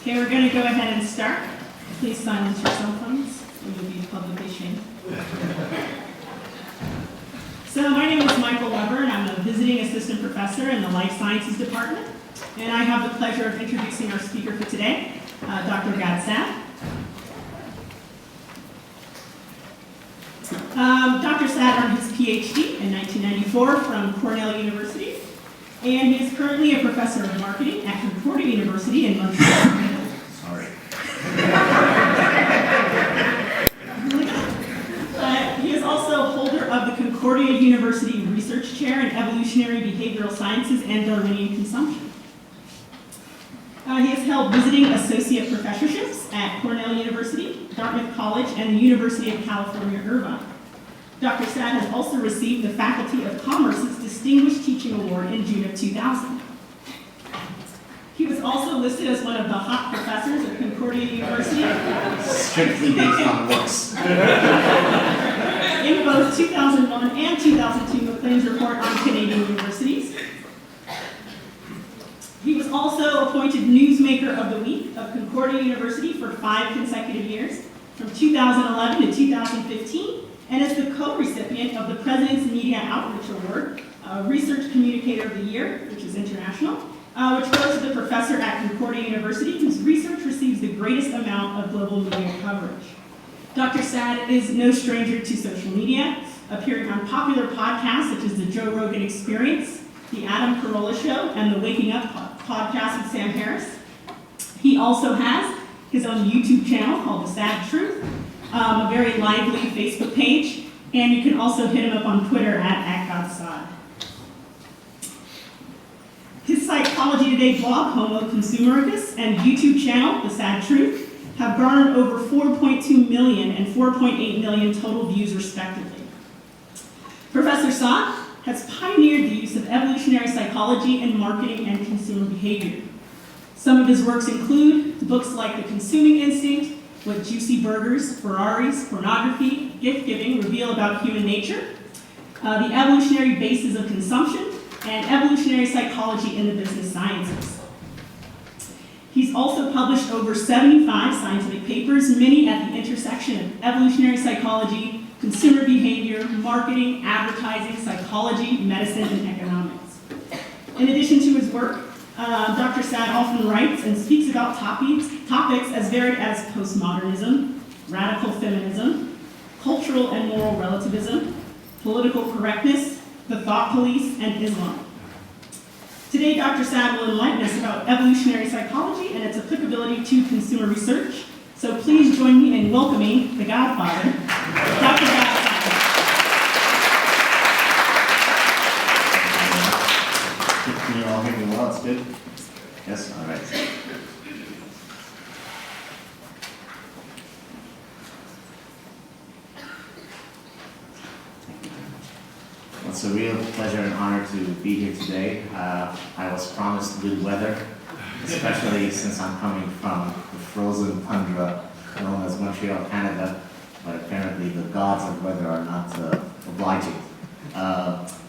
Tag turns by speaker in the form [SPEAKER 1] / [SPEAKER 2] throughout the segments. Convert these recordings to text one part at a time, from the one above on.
[SPEAKER 1] Okay, we're going to go ahead and start. Please silence your cell phones, or you'll be publicly shamed. So my name is Michael Weber, and I'm a visiting assistant professor in the Life Sciences Department. And I have the pleasure of introducing our speaker for today, Dr. Saad. Dr. Saad earned his PhD in 1994 from Cornell University, and he is currently a professor of marketing at Concordia University in Montreal.
[SPEAKER 2] Sorry.
[SPEAKER 1] He is also holder of the Concordia University Research Chair in Evolutionary Behavioral Sciences and Darwinian Consumption. He has held visiting associate professorships at Cornell University, Dartmouth College, and the University of California, Irvine. Dr. Saad has also received the Faculty of Commerce's Distinguished Teaching Award in June of 2000. He was also listed as one of the hot professors at Concordia University.
[SPEAKER 2] Strictly based on looks.
[SPEAKER 1] In both 2001 and 2002 McLean's Report on Canadian Universities. He was also appointed Newsmaker of the Week of Concordia University for 5 consecutive years, from 2011 to 2015, and is the co-recipient of the President's Media Outreach Award, Research Communicator of the Year, which is international, which goes to the professor at Concordia University whose research receives the greatest amount of global media coverage. Dr. Saad is no stranger to social media, appearing on popular podcasts such as The Joe Rogan Experience, The Adam Carolla Show, and The Waking Up podcast with Sam Harris. He also has his own YouTube channel called The Sad Truth, a very lively Facebook page, and you can also hit him up on Twitter at @GodSaad. His Psychology Today blog, Homo Consumericus, and YouTube channel, The Sad Truth, have garnered over 4.2 million and 4.8 million total views respectively. Professor Saad has pioneered the use of evolutionary psychology in marketing and consumer behavior. Some of his works include books like The Consuming Instinct, What Juicy Burgers, Ferraris, Pornography, Gift-Giving Reveal About Human Nature, The Evolutionary Basis of Consumption, and Evolutionary Psychology in the Business Sciences. He's also published over 75 scientific papers, many at the intersection of evolutionary psychology, consumer behavior, marketing, advertising, psychology, medicine, and economics. In addition to his work, Dr. Saad often writes and speaks about topics as varied as postmodernism, radical feminism, cultural and moral relativism, political correctness, the thought police, and Islam. Today, Dr. Saad will enlighten us about evolutionary psychology and its applicability to consumer research. So please join me in welcoming the Godfather, Dr. Saad.
[SPEAKER 2] Can you all hear me well? It's good? Yes? All right. It's a real pleasure and honor to be here today. I was promised good weather, especially since I'm coming from the frozen tundra known as Montreal, Canada, but apparently the gods of weather are not obliging.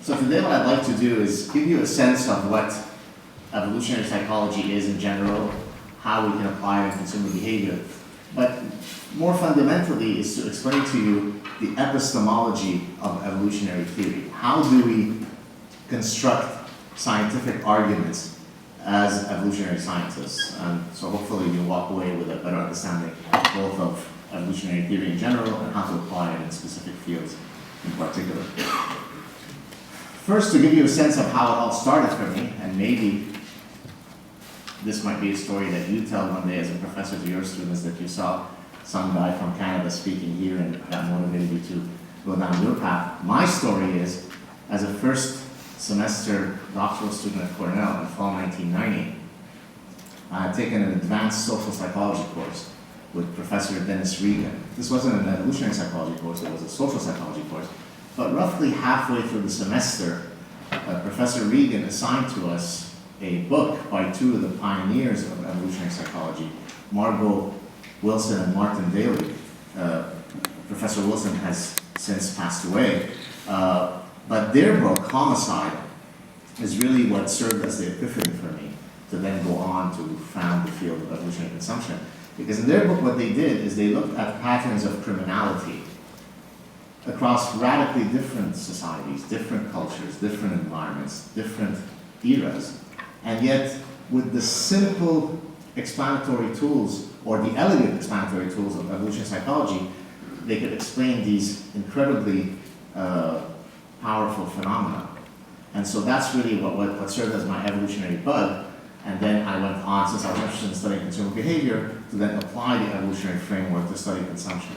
[SPEAKER 2] So today what I'd like to do is give you a sense of what evolutionary psychology is in general, how we can apply it in consumer behavior, but more fundamentally is to explain to you the epistemology of evolutionary theory. How do we construct scientific arguments as evolutionary scientists? And so hopefully you'll walk away with a better understanding both of evolutionary theory in general and how to apply it in specific fields in particular. First, to give you a sense of how it all started for me, and maybe this might be a story that you tell one day as a professor to your students, that you saw some guy from Canada speaking here and that motivated you to go down your path. My story is, as a first semester doctoral student at Cornell in fall 1990, I had taken an advanced social psychology course with Professor Dennis Regan. This wasn't an evolutionary psychology course, it was a social psychology course. But roughly halfway through the semester, Professor Regan assigned to us a book by two of the pioneers of evolutionary psychology, Margot Wilson and Martin Daly. Professor Wilson has since passed away, but their book, Homicide, is really what served as the epiphany for me. to then go on to found the field of evolutionary consumption. Because in their book, what they did is they looked at patterns of criminality across radically different societies, different cultures, different environments, different eras, and yet with the simple explanatory tools or the elegant explanatory tools of evolutionary psychology, they could explain these incredibly powerful phenomena. And so that's really what served as my evolutionary bug. And then I went on, since I was interested in studying consumer behavior, to then apply the evolutionary framework to study consumption.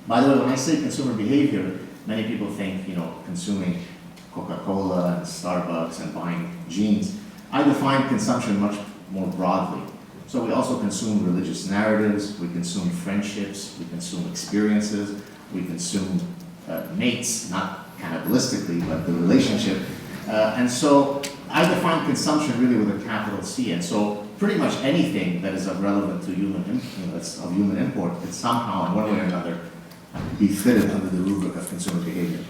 [SPEAKER 2] By the way, when I say consumer behavior, many people think, consuming Coca-Cola and Starbucks and buying jeans. I define consumption much more broadly. So we also consume religious narratives, we consume friendships, we consume experiences, we consume mates, not cannibalistically, but the relationship. And so I define consumption really with a capital C. And so pretty much anything that is relevant to that's of human import, it's somehow in one way or another be fitted under the rubric of consumer behavior.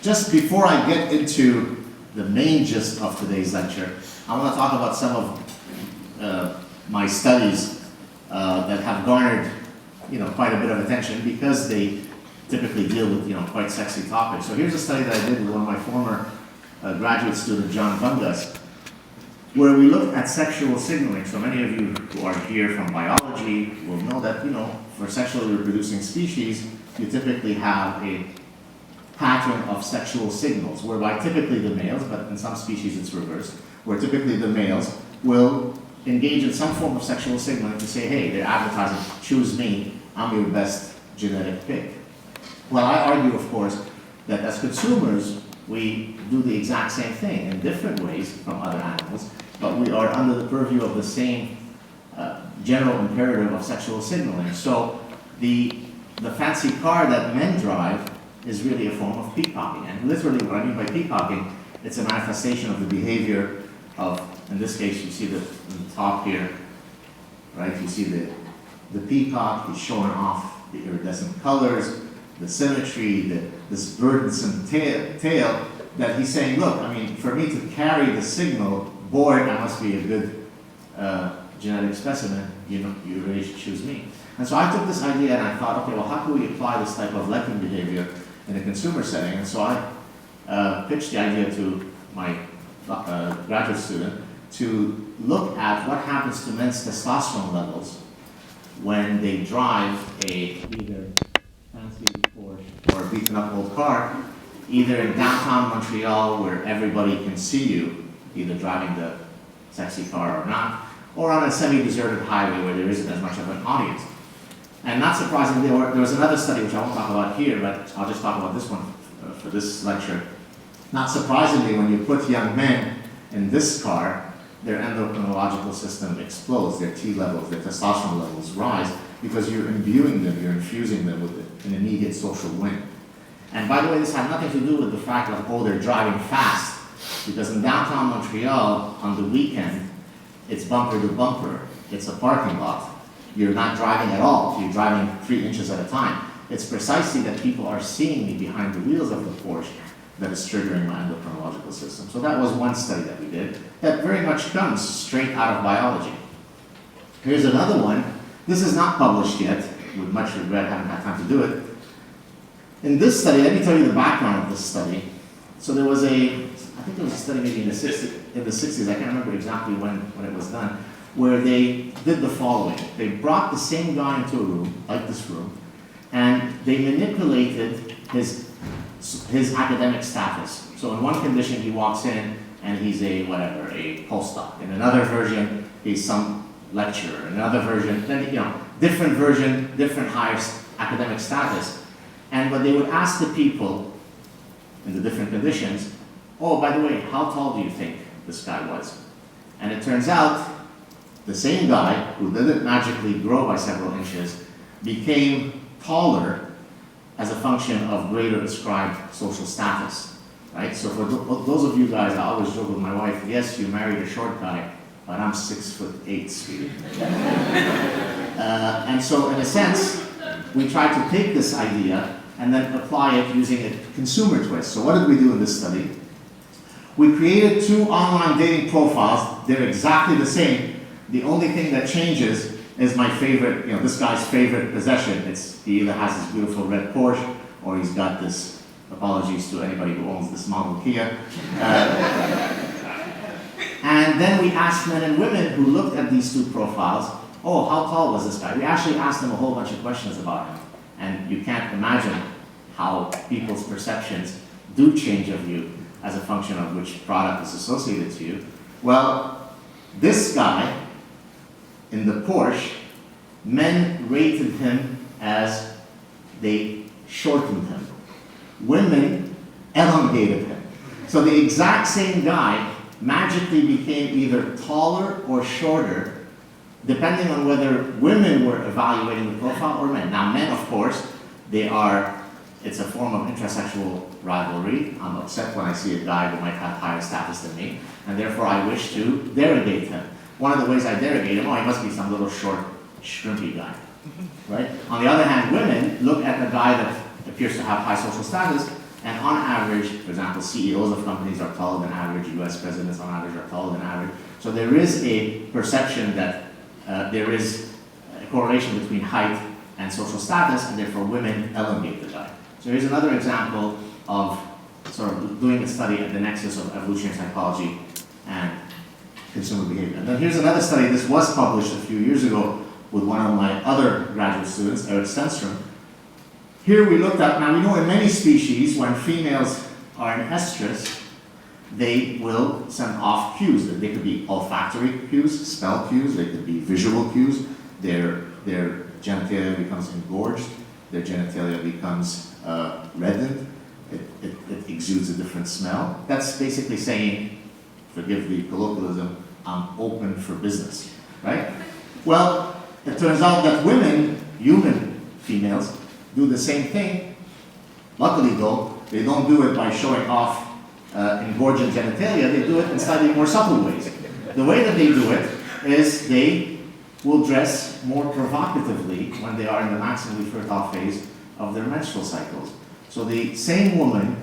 [SPEAKER 2] Just before I get into the main gist of today's lecture, I want to talk about some of my studies that have garnered, quite a bit of attention because they typically deal with, quite sexy topics. So here's a study that I did with one of my former graduate student, John Bungas, where we looked at sexual signaling. So many of you who are here from biology will know that, for sexually reproducing species, you typically have a pattern of sexual signals, whereby typically the males, but in some species it's reversed, where typically the males will engage in some form of sexual signaling to say, hey, they're advertising, choose me, I'm your best genetic pick. Well, I argue, of course, that as consumers, we do the exact same thing in different ways from other animals, but we are under the purview of the same general imperative of sexual signaling. So the fancy car that men drive is really a form of peacocking. And literally what I mean by peacocking, it's a manifestation of the behavior of, in this case, you see the top here, right? You see the peacock, he's showing off the iridescent colors, the symmetry, this burdensome tail, that he's saying, look, for me to carry the signal, boy, I must be a good genetic specimen, you really should choose me. And so I took this idea and I thought, okay, well, how can we apply this type of lecking behavior in a consumer setting? And so I pitched the idea to my graduate student to look at what happens to men's testosterone levels when they drive either fancy Porsche or a beaten up old car, either in downtown Montreal where everybody can see you, either driving the sexy car or not, or on a semi-deserted highway where there isn't as much of an audience. And not surprisingly, there was another study which I won't talk about here, but I'll just talk about this one for this lecture. Not surprisingly, when you put young men in this car, their endocrinological system explodes, their T levels, their testosterone levels rise, because you're imbuing them, you're infusing them with an immediate social win. And by the way, this had nothing to do with the fact that, they're driving fast, because in downtown Montreal, on the weekend, it's bumper to bumper. It's a parking lot. You're not driving at all. You're driving 3 inches at a time. It's precisely that people are seeing me behind the wheels of the Porsche that is triggering my endocrinological system. So that was one study that we did that very much comes straight out of biology. Here's another one. This is not published yet. With much regret, I haven't had time to do it. In this study, let me tell you the background of this study. So there was I think there was a study maybe in the 60s, I can't remember exactly when it was done, where they did the following. They brought the same guy into a room, like this room, and they manipulated his academic status. So in one condition, he walks in and he's a postdoc. In another version, he's some lecturer. In another version, then, different version, different higher academic status. And when they would ask the people in the different conditions, oh, by the way, how tall do you think this guy was? And it turns out the same guy who didn't magically grow by several inches became taller as a function of greater ascribed social status, right? So for those of you guys, I always joke with my wife, yes, you married a short guy, but I'm 6'8", sweetie. And so in a sense, we try to take this idea and then apply it using a consumer twist. So what did we do in this study? We created two online dating profiles. They're exactly the same. The only thing that changes is my favorite, this guy's favorite possession. He either has this beautiful red Porsche, or he's got this, apologies to anybody who owns this model Kia. And then we asked men and women who looked at these two profiles, oh, how tall was this guy? We actually asked them a whole bunch of questions about him. And you can't imagine how people's perceptions do change of you as a function of which product is associated to you. Well, this guy in the Porsche, men rated him as they shortened him. Women elongated him. So the exact same guy magically became either taller or shorter, depending on whether women were evaluating the profile or men. Now, men, of course, it's a form of intrasexual rivalry. I'm upset when I see a guy who might have higher status than me, and therefore I wish to derogate him. One of the ways I derogate him, he must be some little short, shrimpy guy, right? On the other hand, women look at a guy that appears to have high social status, and on average, for example, CEOs of companies are taller than average, US presidents on average are taller than average. So there is a perception that there is a correlation between height and social status, and therefore women elongate the guy. So here's another example of sort of doing a study at the nexus of evolutionary psychology and consumer behavior. And then here's another study. This was published a few years ago with one of my other graduate students, Eric Stenstrom. Here we looked at, now we know in many species, when females are in estrus, they will send off cues. They could be olfactory cues, smell cues, they could be visual cues. Their genitalia becomes engorged, their genitalia becomes reddened, it exudes a different smell. That's basically saying, forgive the colloquialism, I'm open for business, right? Well, it turns out that women, human females, do the same thing. Luckily though, they don't do it by showing off engorging genitalia, they do it in slightly more subtle ways. The way that they do it is they will dress more provocatively when they are in the maximally fertile phase of their menstrual cycles. So the same woman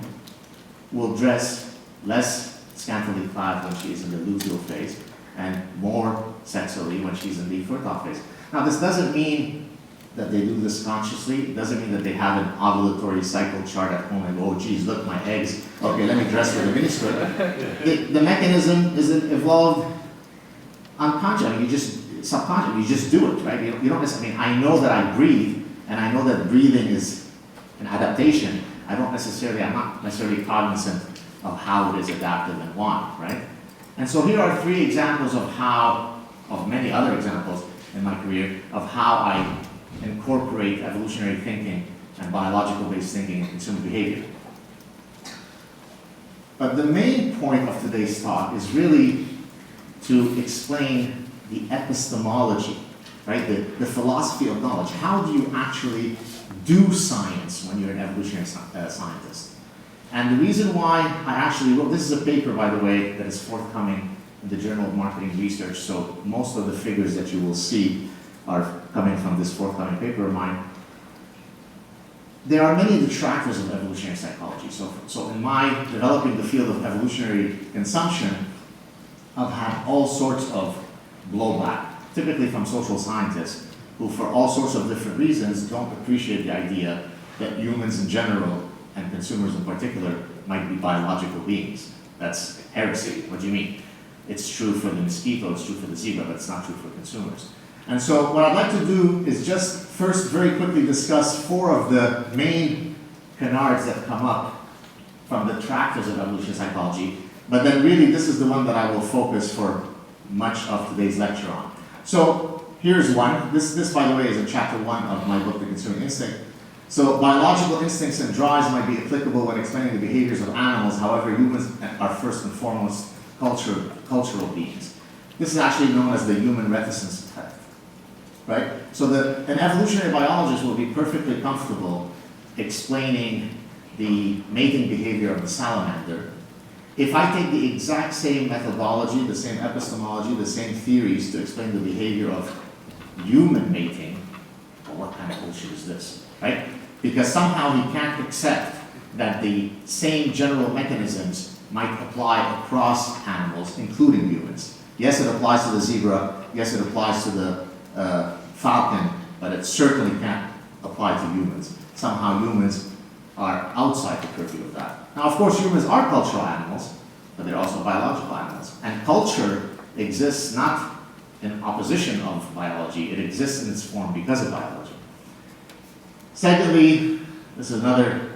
[SPEAKER 2] will dress less scantily clad when she is in the luteal phase and more sexually when she's in the fertile phase. Now this doesn't mean that they do this consciously. It doesn't mean that they have an ovulatory cycle chart at home and go, oh geez, look, my eggs, okay, let me dress with a miniskirt. The mechanism isn't evolved unconsciously, you just, subconsciously, you just do it, right? You don't necessarily, I know that I breathe, and I know that breathing is an adaptation. I'm not necessarily cognizant of how it is adaptive and why, right? And so here are three examples of many other examples in my career, of how I incorporate evolutionary thinking and biological-based thinking in consumer behavior. But the main point of today's talk is really to explain the epistemology, right? The philosophy of knowledge. How do you actually do science when you're an evolutionary scientist? And the reason why I actually wrote, this is a paper, by the way, that is forthcoming in the Journal of Marketing Research, so most of the figures that you will see are coming from this forthcoming paper of mine. There are many detractors of evolutionary psychology. So in my developing the field of evolutionary consumption, I've had all sorts of blowback, typically from social scientists, who for all sorts of different reasons don't appreciate the idea that humans in general, and consumers in particular, might be biological beings. That's heresy. What do you mean? It's true for the mosquito, it's true for the zebra, but it's not true for consumers. And so what I'd like to do is just first very quickly discuss four of the main canards that come up from the detractors of evolutionary psychology, but then really this is the one that I will focus for much of today's lecture on. So here's one. This by the way, is in chapter 1 of my book, The Consumer Instinct. So biological instincts and drives might be applicable when explaining the behaviors of animals. However, humans are first and foremost cultural beings. This is actually known as the human reticence effect, right? So an evolutionary biologist will be perfectly comfortable explaining the mating behavior of the salamander. If I take the exact same methodology, the same epistemology, the same theories to explain the behavior of human mating, well, what kind of bullshit is this, right? Because somehow he can't accept that the same general mechanisms might apply across animals, including humans. Yes, it applies to the zebra, yes, it applies to the falcon, but it certainly can't apply to humans. Somehow humans are outside the purview of that. Now, of course, humans are cultural animals, but they're also biological animals. And culture exists not in opposition of biology, it exists in its form because of biology. Secondly, this is another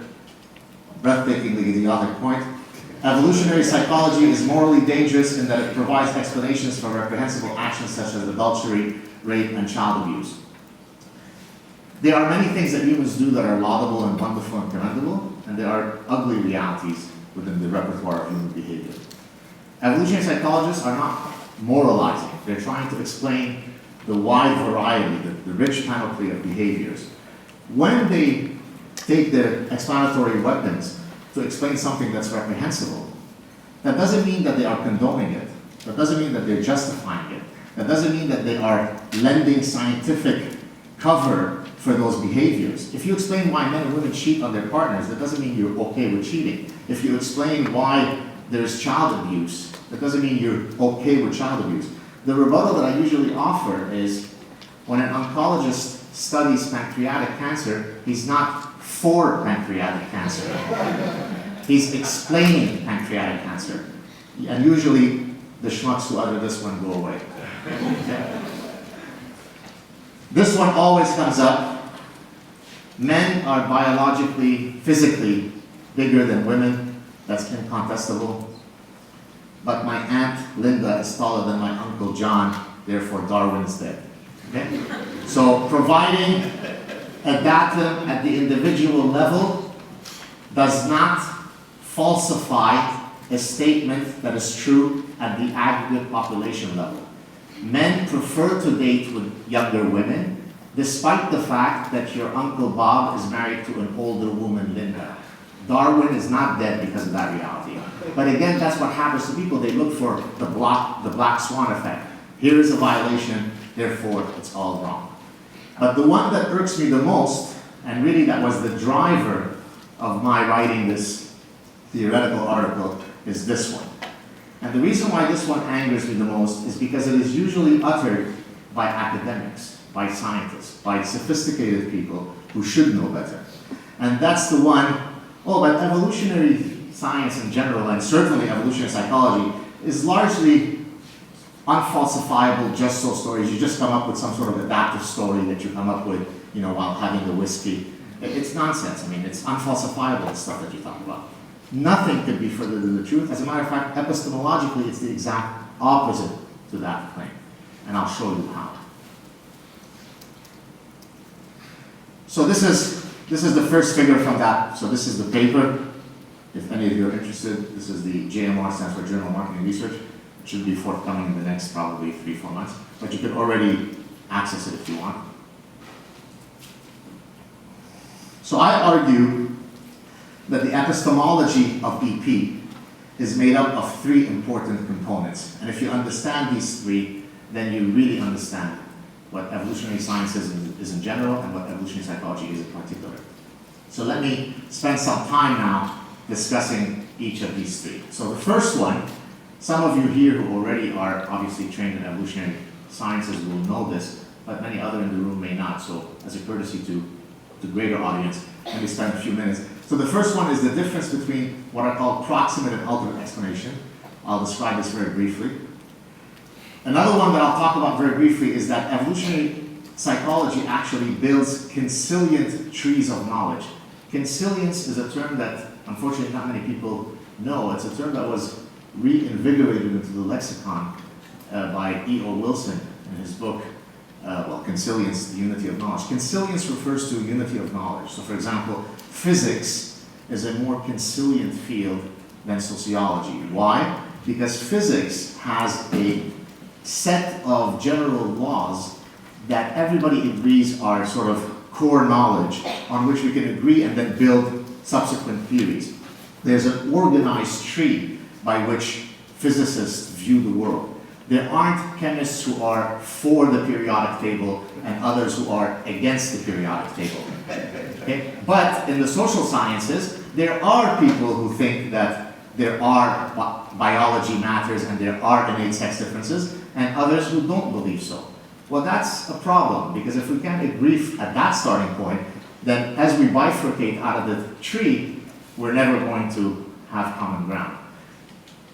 [SPEAKER 2] breathtakingly idiotic point. Evolutionary psychology is morally dangerous in that it provides explanations for reprehensible actions such as adultery, rape, and child abuse. There are many things that humans do that are laudable and wonderful and commendable, and there are ugly realities within the repertoire of human behavior. Evolutionary psychologists are not moralizing. They're trying to explain the wide variety, the rich panoply of behaviors. When they take their explanatory weapons to explain something that's reprehensible, that doesn't mean that they are condoning it. That doesn't mean that they're justifying it. That doesn't mean that they are lending scientific cover for those behaviors. If you explain why men and women cheat on their partners, that doesn't mean you're okay with cheating. If you explain why there's child abuse, that doesn't mean you're okay with child abuse. The rebuttal that I usually offer is when an oncologist studies pancreatic cancer, he's not for pancreatic cancer. He's explaining pancreatic cancer. And usually the schmucks who utter this one go away. Okay? This one always comes up. Men are biologically, physically bigger than women. That's incontestable. But my Aunt Linda is taller than my Uncle John, therefore Darwin is dead. Okay? So providing a datum at the individual level does not falsify a statement that is true at the aggregate population level. Men prefer to date with younger women, despite the fact that your Uncle Bob is married to an older woman, Linda. Darwin is not dead because of that reality. But again, that's what happens to people. They look for the black swan effect. Here is a violation, therefore it's all wrong. But the one that irks me the most, and really that was the driver of my writing this theoretical article, is this one. And the reason why this one angers me the most is because it is usually uttered by academics, by scientists, by sophisticated people who should know better. And that's the one, oh, but evolutionary science in general, and certainly evolutionary psychology, is largely unfalsifiable, just so stories. You just come up with some sort of adaptive story that you come up with, while having the whiskey. It's nonsense. I mean, it's unfalsifiable, the stuff that you talk about. Nothing could be further than the truth. As a matter of fact, epistemologically, it's the exact opposite to that claim. And I'll show you how. So this is the first figure from that. So this is the paper. If any of you are interested, this is the JMR, stands for Journal of Marketing Research. It should be forthcoming in the next probably 3-4 months. But you can already access it if you want. So I argue that the epistemology of EP is made up of 3 important components. And if you understand these 3, then you really understand what evolutionary science is in general and what evolutionary psychology is in particular. So let me spend some time now discussing each of these 3. So the first one, some of you here who already are obviously trained in evolutionary sciences will know this, but many other in the room may not. So as a courtesy to the greater audience, let me spend a few minutes. So the first one is the difference between what I call proximate and ultimate explanation. I'll describe this very briefly. Another one that I'll talk about very briefly is that evolutionary psychology actually builds consilient trees of knowledge. Consilience is a term that unfortunately not many people know. It's a term that was reinvigorated into the lexicon by E.O. Wilson in his book, Consilience, the Unity of Knowledge. Consilience refers to unity of knowledge. So for example, physics is a more consilient field than sociology. Why? Because physics has a set of general laws that everybody agrees are sort of core knowledge on which we can agree and then build subsequent theories. There's an organized tree by which physicists view the world. There aren't chemists who are for the periodic table and others who are against the periodic table. Okay? But in the social sciences, there are people who think that there are biology matters and there are innate sex differences, and others who don't believe so. Well, that's a problem, because if we can't agree at that starting point, then as we bifurcate out of the tree, we're never going to have common ground.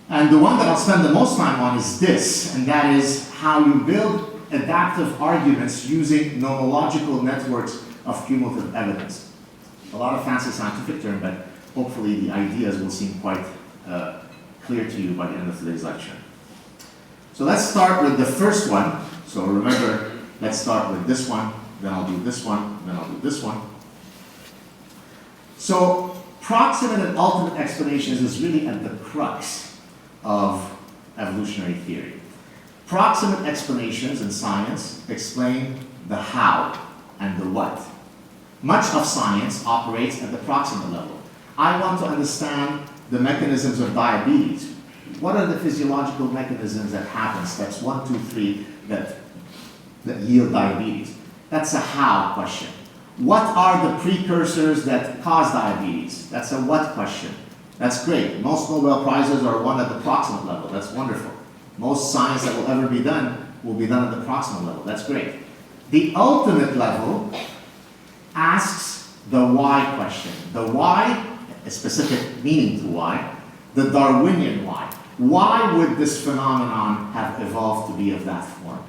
[SPEAKER 2] And the one that I'll spend the most time on is this, and that is how you build adaptive arguments using nomological networks of cumulative evidence. A lot of fancy scientific term, but hopefully the ideas will seem quite clear to you by the end of today's lecture. So let's start with the first one. So remember, let's start with this one, then I'll do this one, then I'll do this one. So proximate and ultimate explanations is really at the crux of evolutionary theory. Proximate explanations in science explain the how and the what. Much of science operates at the proximate level. I want to understand the mechanisms of diabetes. What are the physiological mechanisms that happen, steps 1, 2, 3, that yield diabetes? That's a how question. What are the precursors that cause diabetes? That's a what question. That's great. Most Nobel Prizes are won at the proximate level. That's wonderful. Most science that will ever be done will be done at the proximate level. That's great. The ultimate level asks the why question. The why, a specific meaning to why, the Darwinian why. Why would this phenomenon have evolved to be of that form?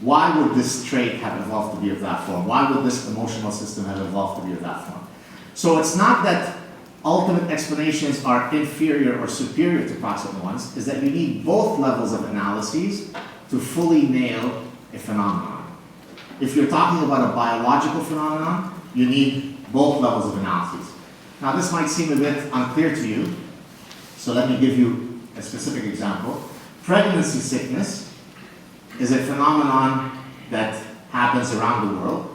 [SPEAKER 2] Why would this trait have evolved to be of that form? Why would this emotional system have evolved to be of that form? So it's not that ultimate explanations are inferior or superior to proximate ones, is that you need both levels of analyses to fully nail a phenomenon. If you're talking about a biological phenomenon, you need both levels of analyses. Now this might seem a bit unclear to you, so let me give you a specific example. Pregnancy sickness is a phenomenon that happens around the world.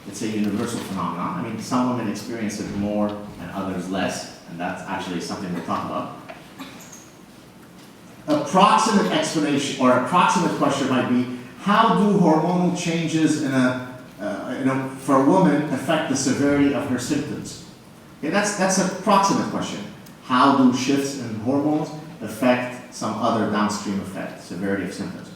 [SPEAKER 2] It's a universal phenomenon. I mean, some women experience it more and others less, and that's actually something we'll talk about. Approximate explanation or approximate question might be, how do hormonal changes for a woman affect the severity of her symptoms? Okay, that's a proximate question. How do shifts in hormones affect some other downstream effect, severity of symptoms?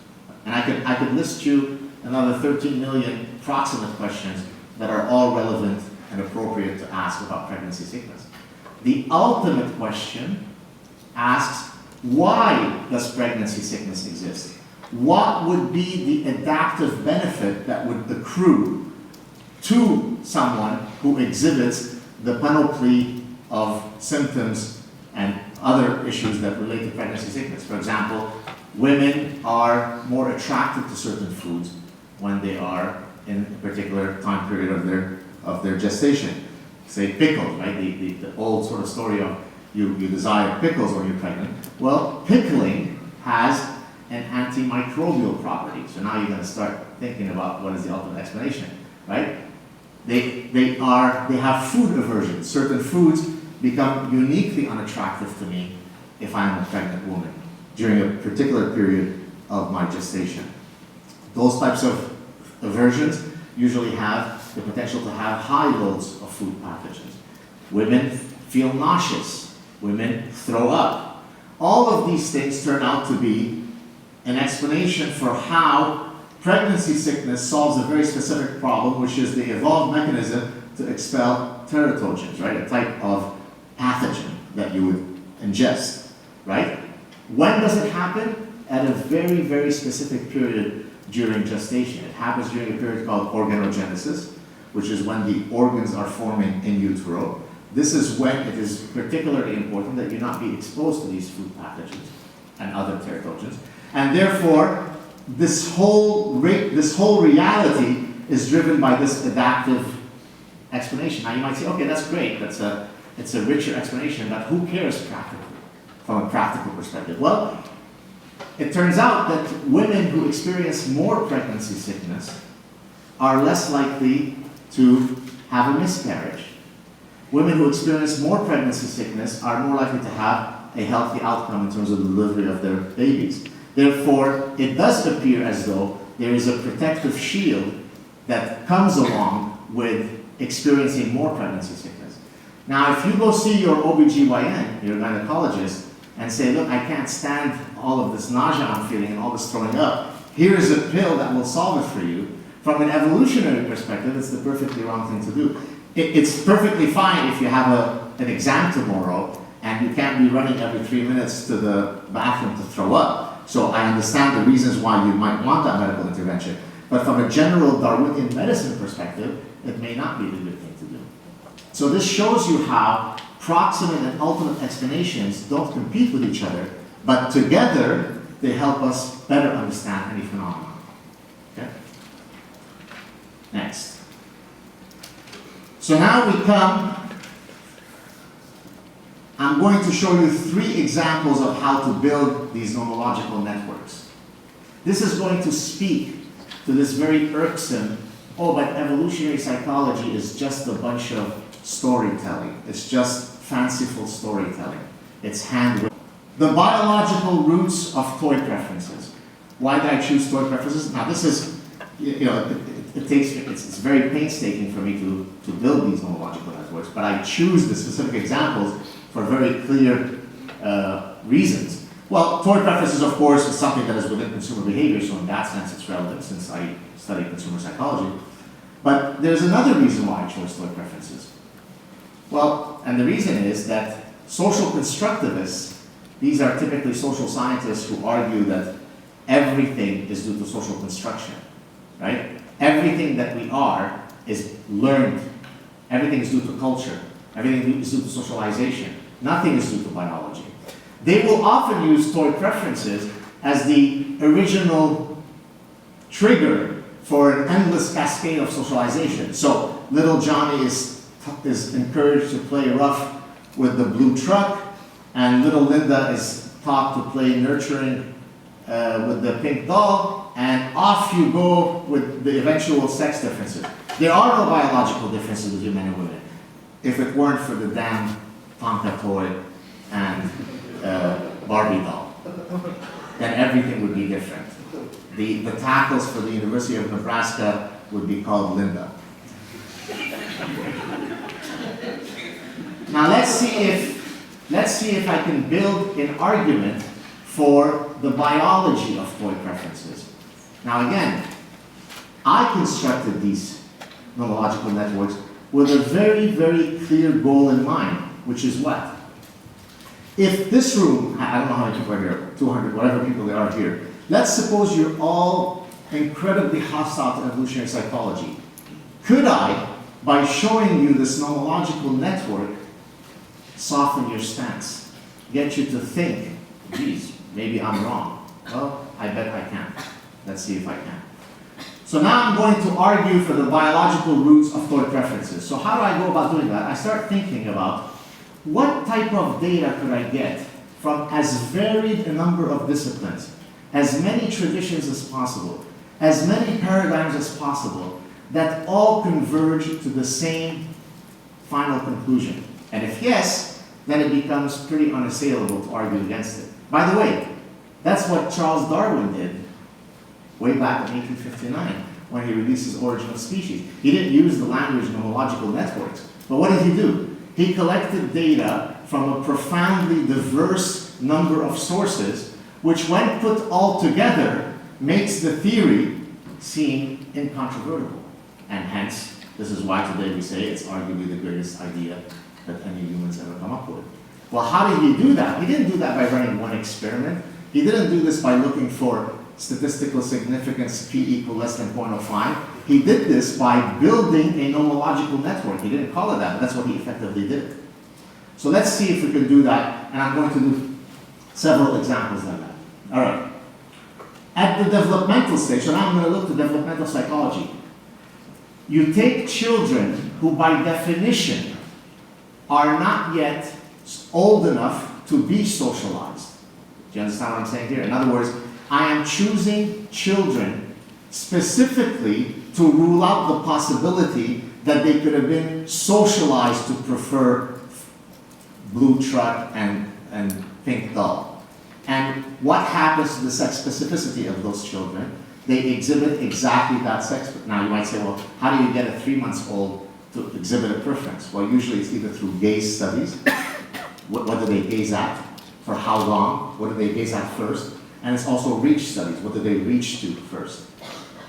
[SPEAKER 2] And I could list you another 13 million proximate questions that are all relevant and appropriate to ask about pregnancy sickness. The ultimate question asks, why does pregnancy sickness exist? What would be the adaptive benefit that would accrue to someone who exhibits the panoply of symptoms and other issues that relate to pregnancy sickness? For example, women are more attracted to certain foods when they are in a particular time period of their gestation. Say pickles, right? The old sort of story of you desire pickles when you're pregnant. Well, pickling has an antimicrobial property. So now you're going to start thinking about what is the ultimate explanation, right? They have food aversion. Certain foods become uniquely unattractive to me if I'm a pregnant woman during a particular period of my gestation. Those types of aversions usually have the potential to have high loads of food pathogens. Women feel nauseous. Women throw up. All of these things turn out to be an explanation for how pregnancy sickness solves a very specific problem, which is the evolved mechanism to expel teratogens, right? A type of pathogen that you would ingest, right? When does it happen? At a very, very specific period during gestation. It happens during a period called organogenesis, which is when the organs are forming in utero. This is when it is particularly important that you not be exposed to these food pathogens and other teratogens. And therefore, this whole reality is driven by this adaptive explanation. Now you might say, okay, that's great, it's a richer explanation, but who cares practically, from a practical perspective? Well, it turns out that women who experience more pregnancy sickness are less likely to have a miscarriage. Women who experience more pregnancy sickness are more likely to have a healthy outcome in terms of the delivery of their babies. Therefore, it does appear as though there is a protective shield that comes along with experiencing more pregnancy sickness. Now, if you go see your OBGYN, your gynecologist, and say, look, I can't stand all of this nausea I'm feeling and all this throwing up, here is a pill that will solve it for you. From an evolutionary perspective, it's the perfectly wrong thing to do. It's perfectly fine if you have an exam tomorrow and you can't be running every 3 minutes to the bathroom to throw up. So I understand the reasons why you might want that medical intervention. But from a general Darwinian medicine perspective, it may not be the good thing to do. So this shows you how proximate and ultimate explanations don't compete with each other, but together they help us better understand any phenomenon. Okay? Next. So now we come, I'm going to show you 3 examples of how to build these nomological networks. This is going to speak to this very irksome, oh, but evolutionary psychology is just a bunch of storytelling. It's just fanciful storytelling. It's handwritten. The biological roots of toy preferences. Why did I choose toy preferences? Now this is, it's very painstaking for me to build these nomological networks, but I choose the specific examples for very clear reasons. Well, toy preferences, of course, is something that is within consumer behavior, so in that sense it's relevant since I study consumer psychology. But there's another reason why I chose toy preferences. Well, and the reason is that social constructivists, these are typically social scientists who argue that everything is due to social construction, right? Everything that we are is learned. Everything is due to culture. Everything is due to socialization. Nothing is due to biology. They will often use toy preferences as the original trigger for an endless cascade of socialization. So little Johnny is encouraged to play rough with the blue truck, and little Linda is taught to play nurturing with the pink doll, and off you go with the eventual sex differences. There are no biological differences between men and women. If it weren't for the damn Tonka toy and Barbie doll, then everything would be different. The tackles for the University of Nebraska would be called Linda. Now let's see if I can build an argument for the biology of toy preferences. Now again, I constructed these nomological networks with a very, very clear goal in mind, which is what? If this room, I don't know how many people are here, 200, whatever people there are here, let's suppose you're all incredibly hostile to evolutionary psychology. Could I, by showing you this nomological network, soften your stance, get you to think, geez, maybe I'm wrong? Well, I bet I can. Let's see if I can. So now I'm going to argue for the biological roots of toy preferences. So how do I go about doing that? I start thinking about what type of data could I get from as varied a number of disciplines, as many traditions as possible, as many paradigms as possible, that all converge to the same final conclusion. And if yes, then it becomes pretty unassailable to argue against it. By the way, that's what Charles Darwin did way back in 1859 when he released his Origin of Species. He didn't use the language nomological networks, but what did he do? He collected data from a profoundly diverse number of sources, which when put all together makes the theory seem incontrovertible. And hence, this is why today we say it's arguably the greatest idea that any humans ever come up with. Well, how did he do that? He didn't do that by running one experiment. He didn't do this by looking for statistical significance p equal less than 0.05. He did this by building a nomological network. He didn't call it that, but that's what he effectively did. So let's see if we can do that, and I'm going to do several examples like that. All right. At the developmental stage, so now I'm going to look to developmental psychology. You take children who by definition are not yet old enough to be socialized. Do you understand what I'm saying here? In other words, I am choosing children specifically to rule out the possibility that they could have been socialized to prefer blue truck and pink doll. And what happens to the sex specificity of those children? They exhibit exactly that sex. Now you might say, well, how do you get a 3-month-old to exhibit a preference? Well, usually it's either through gaze studies. What do they gaze at? For how long? What do they gaze at first? And it's also reach studies. What do they reach to first?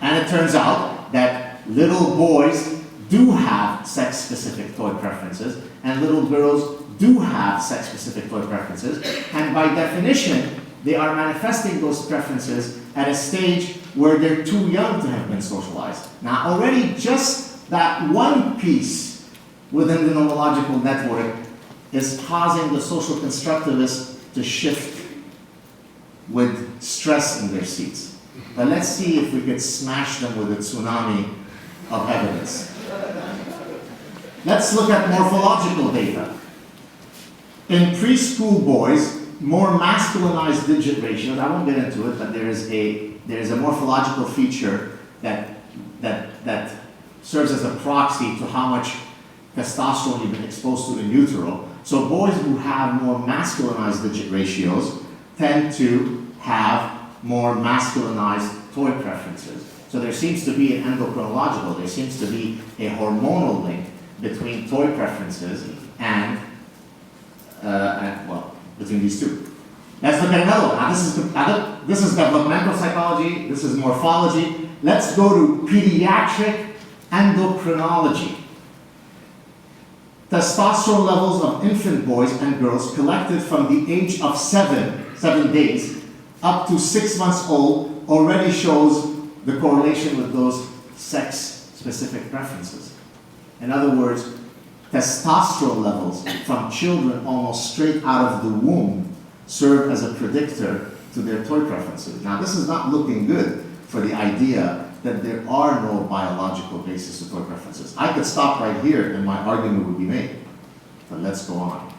[SPEAKER 2] And it turns out that little boys do have sex-specific toy preferences, and little girls do have sex-specific toy preferences, and by definition, they are manifesting those preferences at a stage where they're too young to have been socialized. Now, already just that one piece within the nomological network is causing the social constructivists to shift with stress in their seats. But let's see if we could smash them with a tsunami of evidence. Let's look at morphological data. In preschool boys, more masculinized digit ratios, I won't get into it, but there is a morphological feature that serves as a proxy to how much testosterone you've been exposed to in utero. So boys who have more masculinized digit ratios tend to have more masculinized toy preferences. So there seems to be an endocrinological, there seems to be a hormonal link between toy preferences and between these two. Let's look at another one. Now this is developmental psychology, this is morphology. Let's go to pediatric endocrinology. Testosterone levels of infant boys and girls collected from the age of 7 days up to 6 months old already shows the correlation with those sex-specific preferences. In other words, testosterone levels from children almost straight out of the womb serve as a predictor to their toy preferences. Now, this is not looking good for the idea that there are no biological basis to toy preferences. I could stop right here and my argument would be made, but let's go on.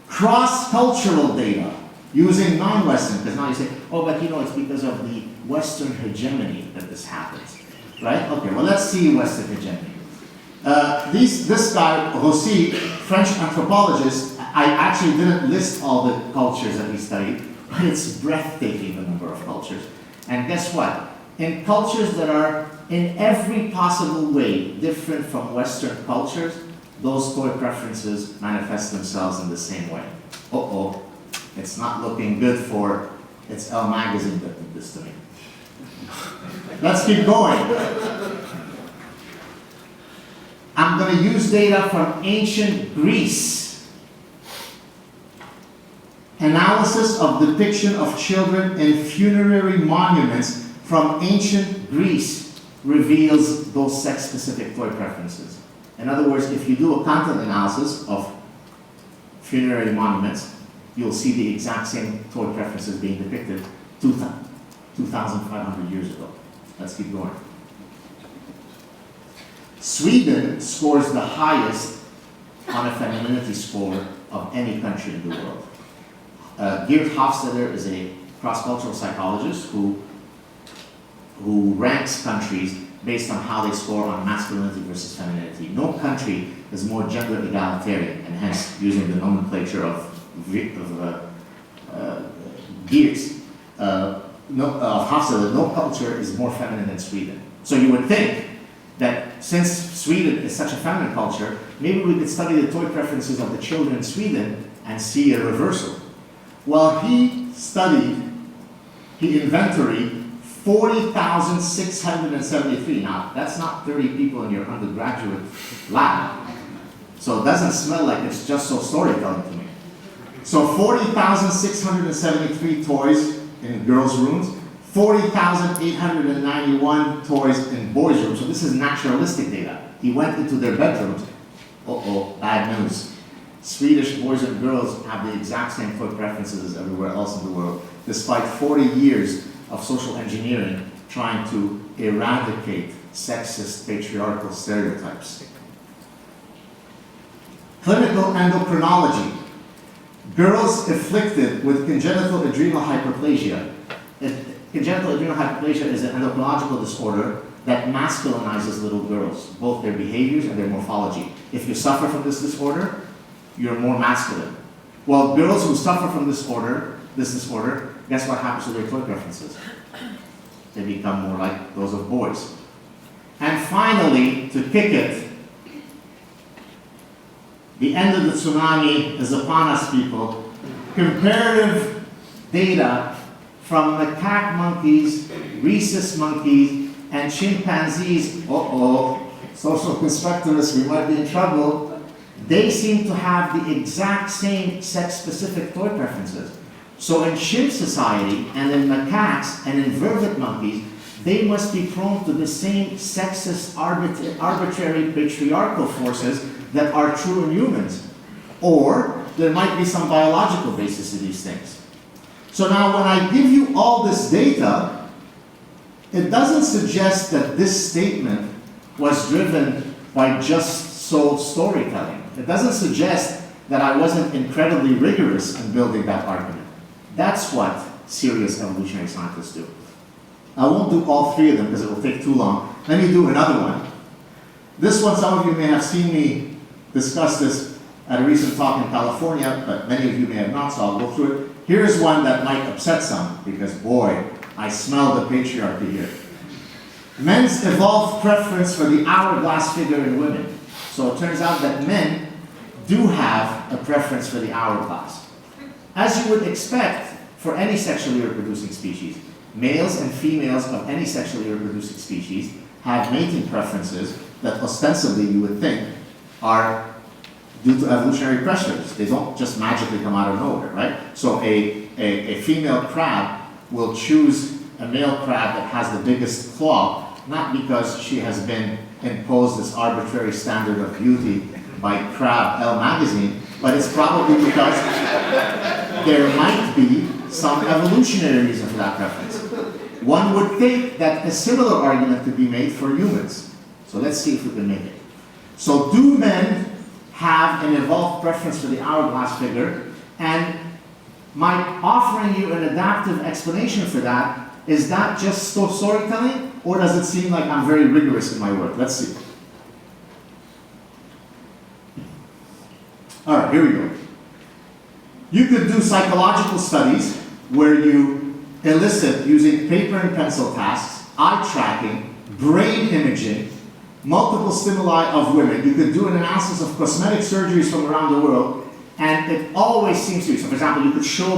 [SPEAKER 2] Cross-cultural data using non-Western, because now you say, oh, but you know, it's because of the Western hegemony that this happens, right? Okay, well, let's see Western hegemony. This guy, Rossi, French anthropologist, I actually didn't list all the cultures that he studied, but it's breathtaking, the number of cultures. And guess what? In cultures that are in every possible way different from Western cultures, those toy preferences manifest themselves in the same way. Uh-oh, it's not looking good for, it's Elle magazine that did this to me. Let's keep going. I'm going to use data from ancient Greece. Analysis of depiction of children in funerary monuments from ancient Greece reveals those sex-specific toy preferences. In other words, if you do a content analysis of funerary monuments, you'll see the exact same toy preferences being depicted 2,500 years ago. Let's keep going. Sweden scores the highest on a femininity score of any country in the world. Geert Hofstadter is a cross-cultural psychologist who ranks countries based on how they score on masculinity versus femininity. No country is more gender egalitarian, and hence using the nomenclature of Geert's, Hofstadter, no culture is more feminine than Sweden. So you would think that since Sweden is such a feminine culture, maybe we could study the toy preferences of the children in Sweden and see a reversal. Well, he inventoried 40,673. Now, that's not 30 people in your undergraduate lab. So it doesn't smell like it's just so storytelling to me. So 40,673 toys in girls' rooms, 40,891 toys in boys' rooms. So this is naturalistic data. He went into their bedrooms. Uh-oh, bad news. Swedish boys and girls have the exact same toy preferences as everywhere else in the world, despite 40 years of social engineering trying to eradicate sexist, patriarchal stereotypes. Clinical endocrinology. Girls afflicted with congenital adrenal hyperplasia. Congenital adrenal hyperplasia is an endocrinological disorder that masculinizes little girls, both their behaviors and their morphology. If you suffer from this disorder, you're more masculine. Well, girls who suffer from this disorder, guess what happens to their toy preferences? They become more like those of boys. And finally, to kick it, the end of the tsunami is upon us, people. Comparative data from macaque monkeys, rhesus monkeys, and chimpanzees. Social constructivists, we might be in trouble. They seem to have the exact same sex-specific toy preferences. So in chimp society, and in macaques, and in vervet monkeys, they must be prone to the same sexist, arbitrary patriarchal forces that are true in humans. Or there might be some biological basis to these things. So now when I give you all this data, it doesn't suggest that this statement was driven by just sold storytelling. It doesn't suggest that I wasn't incredibly rigorous in building that argument. That's what serious evolutionary scientists do. I won't do all three of them because it will take too long. Let me do another one. This one, some of you may have seen me discuss this at a recent talk in California, but many of you may have not, so I'll go through it. Here's one that might upset some, because boy, I smell the patriarchy here. Men's evolved preference for the hourglass figure in women. So it turns out that men do have a preference for the hourglass. As you would expect for any sexually reproducing species, males and females of any sexually reproducing species have mating preferences that ostensibly you would think are due to evolutionary pressures. They don't just magically come out of nowhere, right? So a female crab will choose a male crab that has the biggest claw, not because she has been imposed this arbitrary standard of beauty by Crab L magazine, but it's probably because there might be some evolutionary reason for that preference. One would think that a similar argument could be made for humans. So let's see if we can make it. So do men have an evolved preference for the hourglass figure? And my offering you an adaptive explanation for that, is that just storytelling, or does it seem like I'm very rigorous in my work? Let's see. All right, here we go. You could do psychological studies where you elicit, using paper and pencil tasks, eye tracking, brain imaging, multiple stimuli of women. You could do an analysis of cosmetic surgeries from around the world, and it always seems to be. So for example, you could show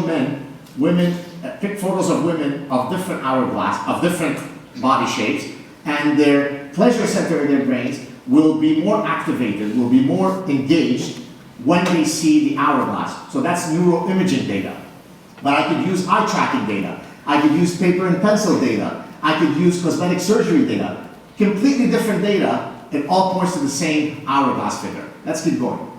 [SPEAKER 2] women, pick photos of women of different hourglass, of different body shapes, and their pleasure center in their brains will be more activated, will be more engaged when they see the hourglass. So that's neuroimaging data. But I could use eye tracking data. I could use paper and pencil data. I could use cosmetic surgery data. Completely different data. It all points to the same hourglass figure. Let's keep going.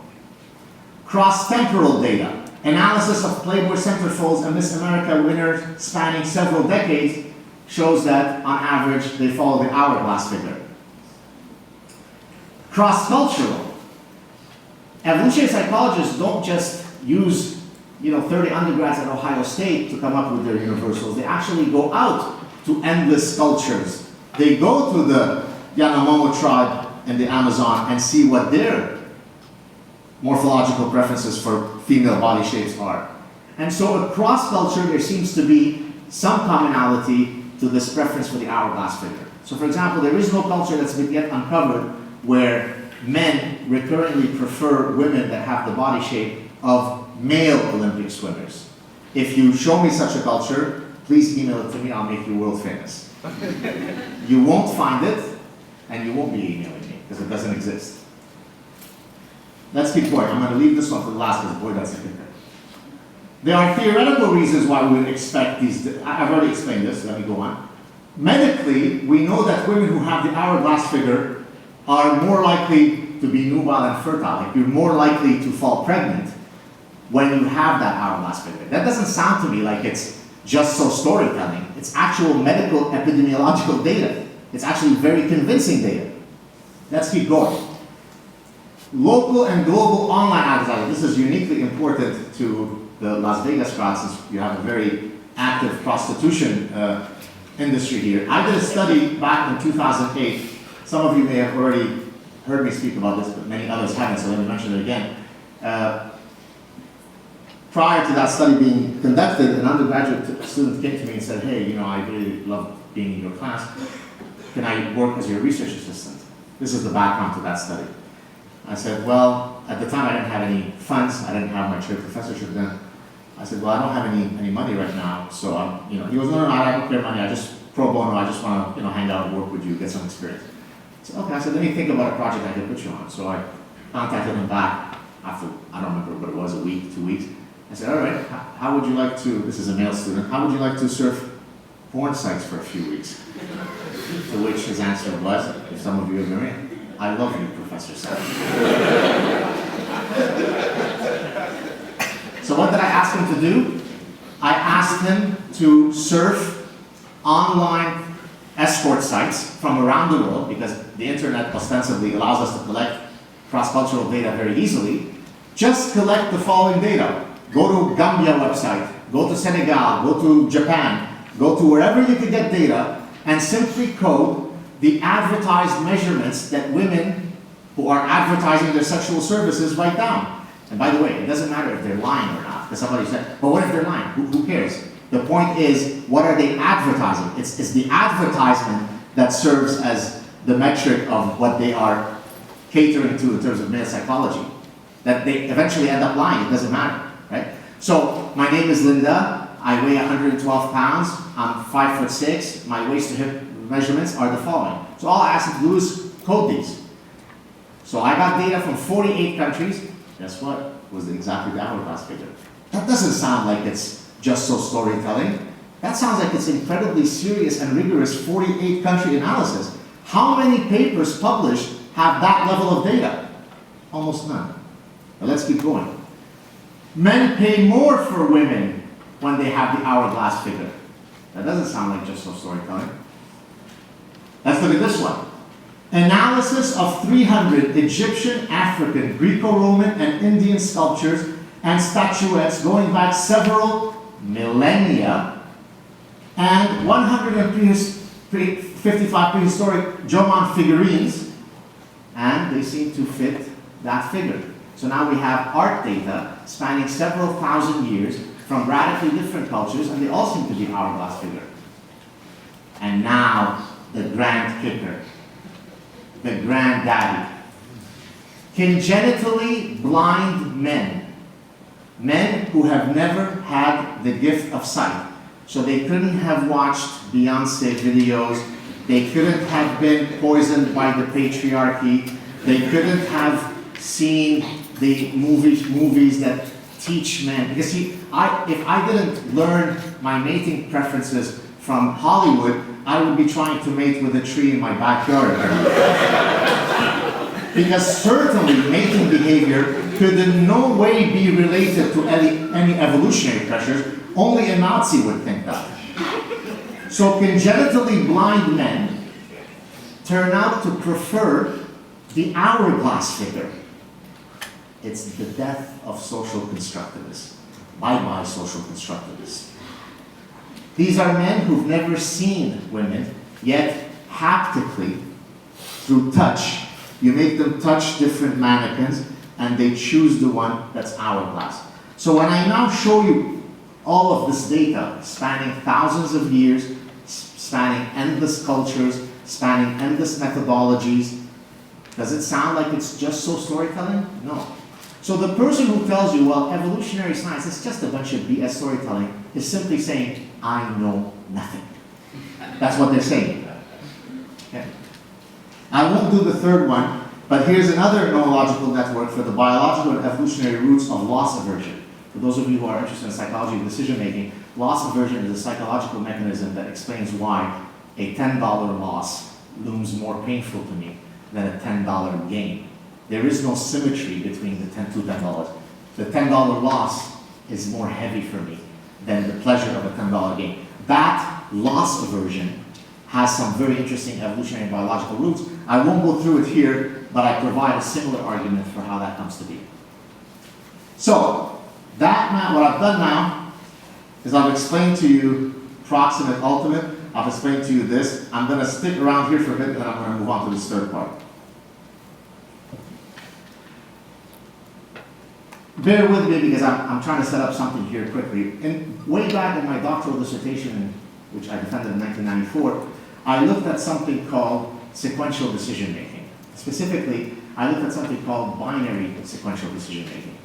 [SPEAKER 2] Cross-temporal data. Analysis of Playboy centerfolds and Miss America winners spanning several decades shows that, on average, they follow the hourglass figure. Cross-cultural. Evolutionary psychologists don't just use 30 undergrads at Ohio State to come up with their universals. They actually go out to endless cultures. They go to the Yanomamo tribe in the Amazon and see what their morphological preferences for female body shapes are. And so across culture, there seems to be some commonality to this preference for the hourglass figure. So for example, there is no culture that's been yet uncovered where men recurrently prefer women that have the body shape of male Olympic swimmers. If you show me such a culture, please email it to me, I'll make you world famous. You won't find it, and you won't be emailing me, because it doesn't exist. Let's keep going. I'm going to leave this one for the last, because boy, that's a good thing. There are theoretical reasons why we would expect these. I've already explained this, let me go on. Medically, we know that women who have the hourglass figure are more likely to be nubile and fertile. Like you're more likely to fall pregnant when you have that hourglass figure. That doesn't sound to me like it's just so storytelling. It's actual medical epidemiological data. It's actually very convincing data. Let's keep going. Local and global online advertising. This is uniquely important to the Las Vegas crowd since you have a very active prostitution industry here. I did a study back in 2008. Some of you may have already heard me speak about this, but many others haven't, so let me mention it again. Prior to that study being conducted, an undergraduate student came to me and said, hey, I really love being in your class. can I work as your research assistant? This is the background to that study. I said, well, at the time I didn't have any funds, I didn't have my chair professorship then. I said, well, I don't have any money right now, so I'm, he goes, no, I don't care money, I just pro bono, I just want to, hang out and work with you, get some experience. I said, okay, I said, let me think about a project I can put you on. So I contacted him back after, I don't remember what it was, a week, 2 weeks. I said, all right, how would you like to, this is a male student, how would you like to surf porn sites for a few weeks? To which his answer was, if some of you are married, I love you, Professor Saad. So what did I ask him to do? I asked him to surf online escort sites from around the world, because the internet ostensibly allows us to collect cross-cultural data very easily. Just collect the following data. Go to Gambia website, go to Senegal, go to Japan, go to wherever you can get data, and simply code the advertised measurements that women who are advertising their sexual services write down. And by the way, it doesn't matter if they're lying or not, because somebody said, but what if they're lying? Who cares? The point is, what are they advertising? It's the advertisement that serves as the metric of what they are catering to in terms of male psychology. That they eventually end up lying, it doesn't matter, right? So, my name is Linda, I weigh 112 pounds, I'm 5'6", my waist to hip measurements are the following. So all I asked him to do is code these. So I got data from 48 countries. Guess what? Was exactly the hourglass figure. That doesn't sound like it's just so storytelling. That sounds like it's incredibly serious and rigorous 48 country analysis. How many papers published have that level of data? Almost none. But let's keep going. Men pay more for women when they have the hourglass figure. That doesn't sound like just so storytelling. Let's look at this one. Analysis of 300 Egyptian, African, Greco-Roman, and Indian sculptures and statuettes going back several millennia, and 155 prehistoric Jomon figurines, and they seem to fit that figure. So now we have art data spanning several thousand years from radically different cultures, and they all seem to be hourglass figure. And now, the grand kicker, the granddaddy. Congenitally blind men, men who have never had the gift of sight. So they couldn't have watched Beyonce videos, they couldn't have been poisoned by the patriarchy, they couldn't have seen the movies that teach men. Because see, if I didn't learn my mating preferences from Hollywood, I would be trying to mate with a tree in my backyard. Because certainly mating behavior could in no way be related to any evolutionary pressures. Only a Nazi would think that. So congenitally blind men turn out to prefer the hourglass figure. It's the death of social constructivists. Bye-bye social constructivists. These are men who've never seen women, yet haptically, through touch, you make them touch different mannequins, and they choose the one that's hourglass. So when I now show you all of this data, spanning thousands of years, spanning endless cultures, spanning endless methodologies, does it sound like it's just so storytelling? No. So the person who tells you, well, evolutionary science is just a bunch of BS storytelling, is simply saying, I know nothing. That's what they're saying. Okay. I won't do the third one, but here's another neurological network for the biological and evolutionary roots of loss aversion. For those of you who are interested in psychology and decision making, loss aversion is a psychological mechanism that explains why a $10 loss looms more painful to me than a $10 gain. There is no symmetry between the $10 to $10. The $10 loss is more heavy for me than the pleasure of a $10 gain. That loss aversion has some very interesting evolutionary and biological roots. I won't go through it here, but I provide a similar argument for how that comes to be. So, what I've done now is I've explained to you proximate ultimate, I've explained to you this. I'm going to stick around here for a bit, and then I'm going to move on to this third part. Bear with me because I'm trying to set up something here quickly. Way back in my doctoral dissertation, which I defended in 1994, I looked at something called sequential decision making. Specifically, I looked at something called binary sequential decision making.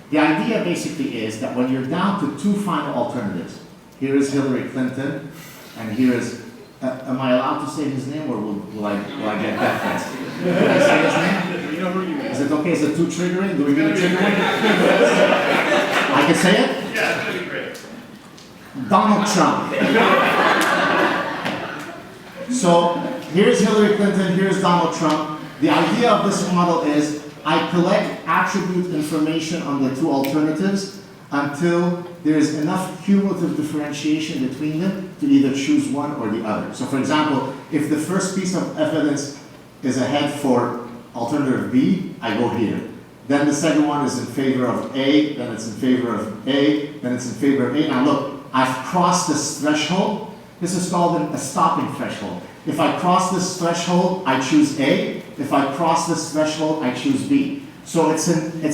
[SPEAKER 2] The idea basically is that when you're down to two final alternatives, here is Hillary Clinton, and here is, am I allowed to say his name, or will I get death threats? Can I say his name?
[SPEAKER 3] You know who you mean.
[SPEAKER 2] Is it okay? Is it too triggering? Do we need to trigger it? I can say it?
[SPEAKER 3] Yeah, it's gonna be great.
[SPEAKER 2] Donald Trump. So here's Hillary Clinton, here's Donald Trump. The idea of this model is I collect attribute information on the two alternatives until there is enough cumulative differentiation between them to either choose one or the other. So for example, if the first piece of evidence is ahead for alternative B, I go here. Then the second one is in favor of A, then it's in favor of A, then it's in favor of A. Now look, I've crossed this threshold. This is called a stopping threshold. If I cross this threshold, I choose A. If I cross this threshold, I choose B. So it's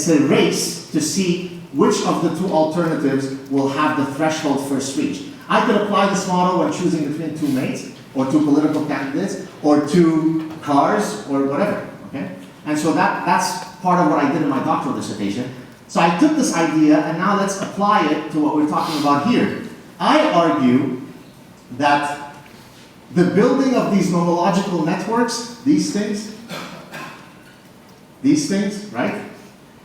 [SPEAKER 2] a race to see which of the two alternatives will have the threshold first reached. I could apply this model when choosing between two mates, or two political candidates, or two cars, or whatever, okay? And so that's part of what I did in my doctoral dissertation. So I took this idea, and now let's apply it to what we're talking about here. I argue that the building of these nomological networks, these things, right,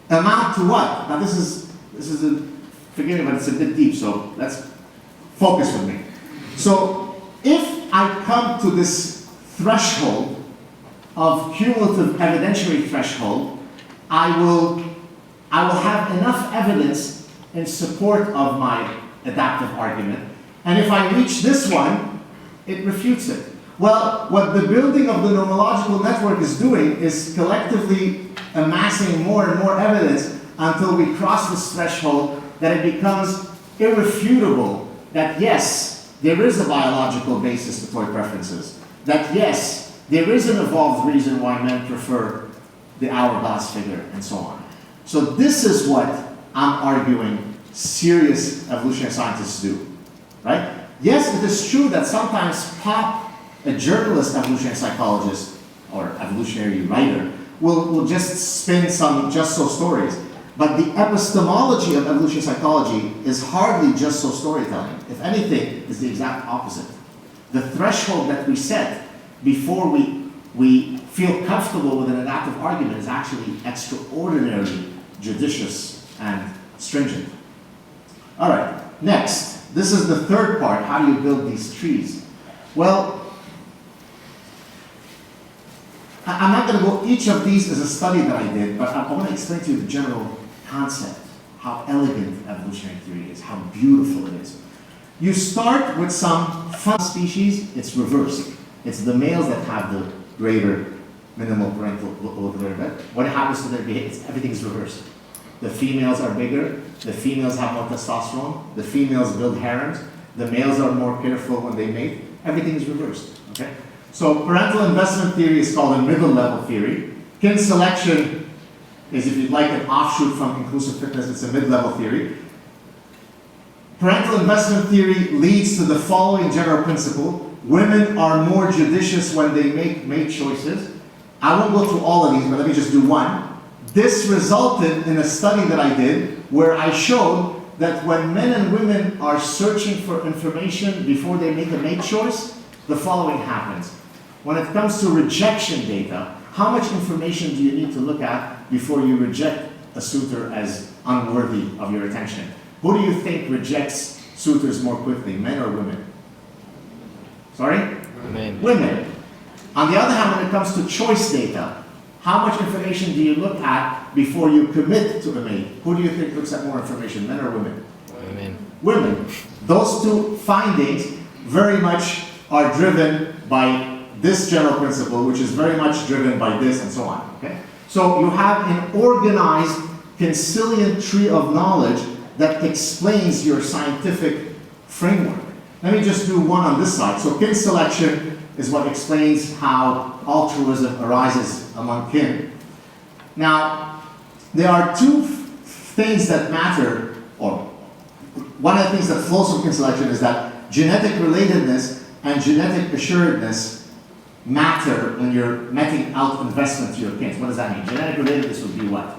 [SPEAKER 2] amount to what? Now this is forgive me, but it's a bit deep, so let's focus with me. So if I come to this threshold of cumulative evidentiary threshold, I will have enough evidence in support of my adaptive argument. And if I reach this one, it refutes it. Well, what the building of the nomological network is doing is collectively amassing more and more evidence until we cross this threshold that it becomes irrefutable that yes, there is a biological basis to toy preferences. That yes, there is an evolved reason why men prefer the hourglass figure and so on. So this is what I'm arguing serious evolutionary scientists do, right? Yes, it is true that sometimes a journalist evolutionary psychologist or evolutionary writer will just spin some just-so stories. But the epistemology of evolutionary psychology is hardly just-so storytelling. If anything, it's the exact opposite. The threshold that we set before we feel comfortable with an adaptive argument is actually extraordinarily judicious and stringent. All right, next. This is the third part. How do you build these trees? Well, I'm not going to go, each of these is a study that I did, but I want to explain to you the general concept, how elegant evolutionary theory is, how beautiful it is. You start with some fun species, it's reversed. It's the males that have the greater minimal parental lobe. What happens to their behavior? Everything is reversed. The females are bigger, the females have more testosterone, the females build harems, the males are more careful when they mate. Everything is reversed, okay? So parental investment theory is called a middle level theory. Kin selection is, if you'd like, an offshoot from inclusive fitness, it's a mid-level theory. Parental investment theory leads to the following general principle. Women are more judicious when they make mate choices. I won't go through all of these, but let me just do one. This resulted in a study that I did where I showed that when men and women are searching for information before they make a mate choice, the following happens. When it comes to rejection data, how much information do you need to look at before you reject a suitor as unworthy of your attention? Who do you think rejects suitors more quickly, men or women? Sorry?
[SPEAKER 4] Men.
[SPEAKER 2] Women. On the other hand, when it comes to choice data, how much information do you look at before you commit to a mate? Who do you think looks at more information, men or women?
[SPEAKER 4] Women.
[SPEAKER 2] Women. Those two findings very much are driven by this general principle, which is very much driven by this and so on. Okay? So you have an organized, conciliant tree of knowledge that explains your scientific framework. Let me just do one on this side. So kin selection is what explains how altruism arises among kin. Now, there are two things that matter, or one of the things that flows from kin selection is that genetic relatedness and genetic assuredness matter when you're meting out investment to your kids. What does that mean? Genetic relatedness would be what?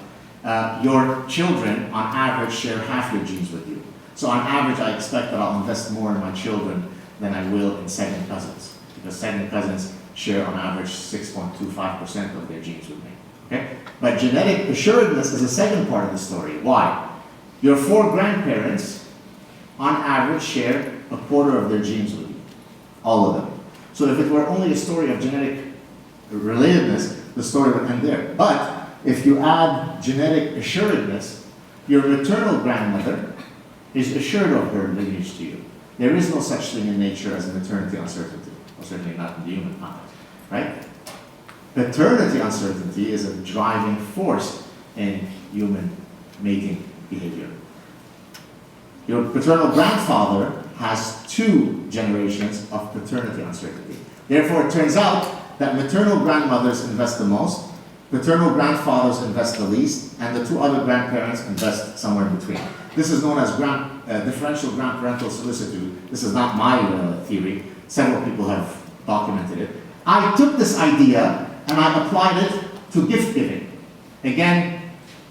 [SPEAKER 2] Your children, on average, share half your genes with you. So on average, I expect that I'll invest more in my children than I will in second cousins, because second cousins share on average 6.25% of their genes with me. Okay? But genetic assuredness is the second part of the story. Why? Your 4 grandparents, on average, share a quarter of their genes with you. All of them. So if it were only a story of genetic relatedness, the story would end there. But if you add genetic assuredness, your maternal grandmother is assured of her lineage to you. There is no such thing in nature as maternity uncertainty, or certainly not in the human context, right? Paternity uncertainty is a driving force in human mating behavior. Your paternal grandfather has 2 generations of paternity uncertainty. Therefore, it turns out that maternal grandmothers invest the most, paternal grandfathers invest the least, and the 2 other grandparents invest somewhere in between. This is known as differential grandparental solicitude. This is not my theory. Several people have documented it. I took this idea and I applied it to gift giving. Again,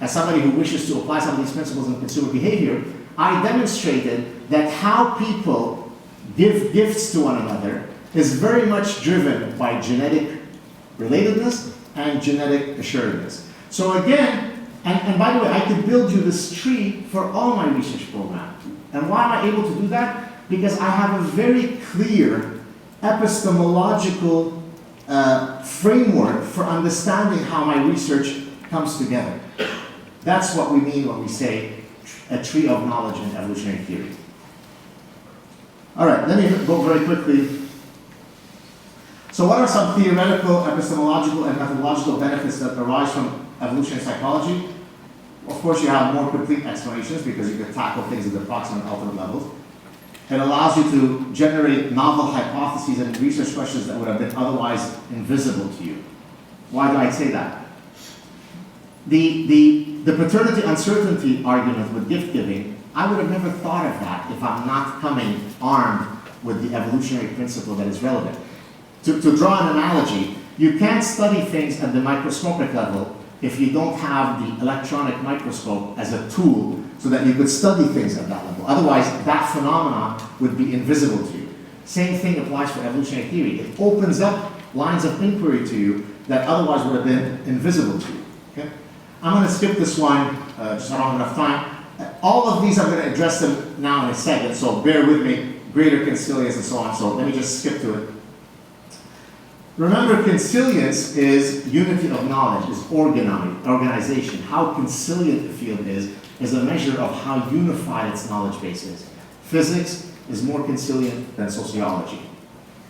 [SPEAKER 2] as somebody who wishes to apply some of these principles in consumer behavior, I demonstrated that how people give gifts to one another is very much driven by genetic relatedness and genetic assuredness. So again, and by the way, I could build you this tree for all my research program. And why am I able to do that? Because I have a very clear epistemological framework for understanding how my research comes together. That's what we mean when we say a tree of knowledge in evolutionary theory. All right, let me go very quickly. So what are some theoretical, epistemological, and methodological benefits that arise from evolutionary psychology? Of course, you have more complete explanations because you can tackle things at the proximate ultimate levels. It allows you to generate novel hypotheses and research questions that would have been otherwise invisible to you. Why do I say that? The paternity uncertainty argument with gift giving, I would have never thought of that if I'm not coming armed with the evolutionary principle that is relevant. To draw an analogy, you can't study things at the microscopic level if you don't have the electronic microscope as a tool so that you could study things at that level. Otherwise, that phenomenon would be invisible to you. Same thing applies for evolutionary theory. It opens up lines of inquiry to you that otherwise would have been invisible to you. Okay? I'm going to skip this one, just I don't have enough time. All of these, I'm going to address them now in a second, so bear with me. Greater consilience and so on, so let me just skip to it. Remember, consilience is unity of knowledge, is organization. How consilient the field is a measure of how unified its knowledge base is. Physics is more consilient than sociology.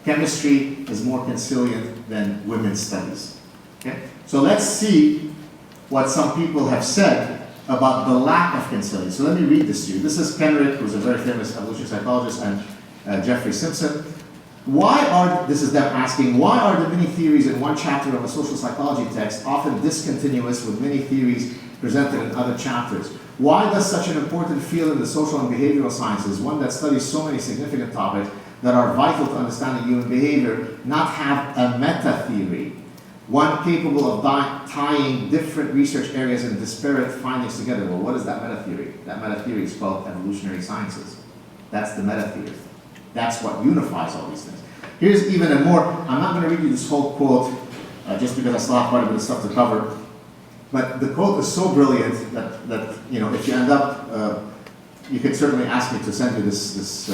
[SPEAKER 2] Chemistry is more consilient than women's studies. Okay? So let's see what some people have said about the lack of consilience. So let me read this to you. This is Kenrick, who's a very famous evolutionary psychologist, and Jeffrey Simpson. This is them asking, why are the many theories in one chapter of a social psychology text often discontinuous with many theories presented in other chapters? Why does such an important field in the social and behavioral sciences, one that studies so many significant topics that are vital to understanding human behavior, not have a meta-theory, one capable of tying different research areas and disparate findings together? Well, what is that meta-theory? That meta-theory is called evolutionary sciences. That's the meta-theory. That's what unifies all these things. Here's even a more, I'm not going to read you this whole quote, just because I still have quite a bit of stuff to cover, but the quote is so brilliant that if you end up, you can certainly ask me to send you this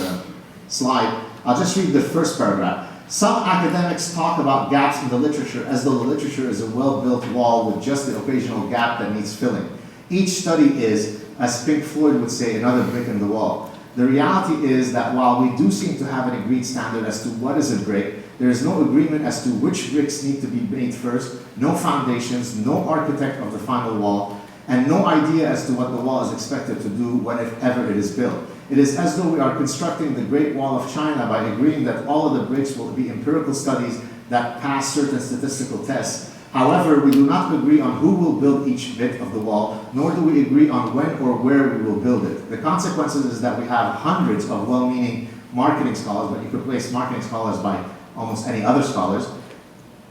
[SPEAKER 2] slide. I'll just read the first paragraph. Some academics talk about gaps in the literature as though the literature is a well-built wall with just the occasional gap that needs filling. Each study is, as Pink Floyd would say, another brick in the wall. The reality is that while we do seem to have an agreed standard as to what is a brick, there is no agreement as to which bricks need to be made first, no foundations, no architect of the final wall, and no idea as to what the wall is expected to do whenever it is built. It is as though we are constructing the Great Wall of China by agreeing that all of the bricks will be empirical studies that pass certain statistical tests. However, we do not agree on who will build each bit of the wall, nor do we agree on when or where we will build it. The consequences is that we have hundreds of well-meaning marketing scholars, but you could place marketing scholars by almost any other scholars,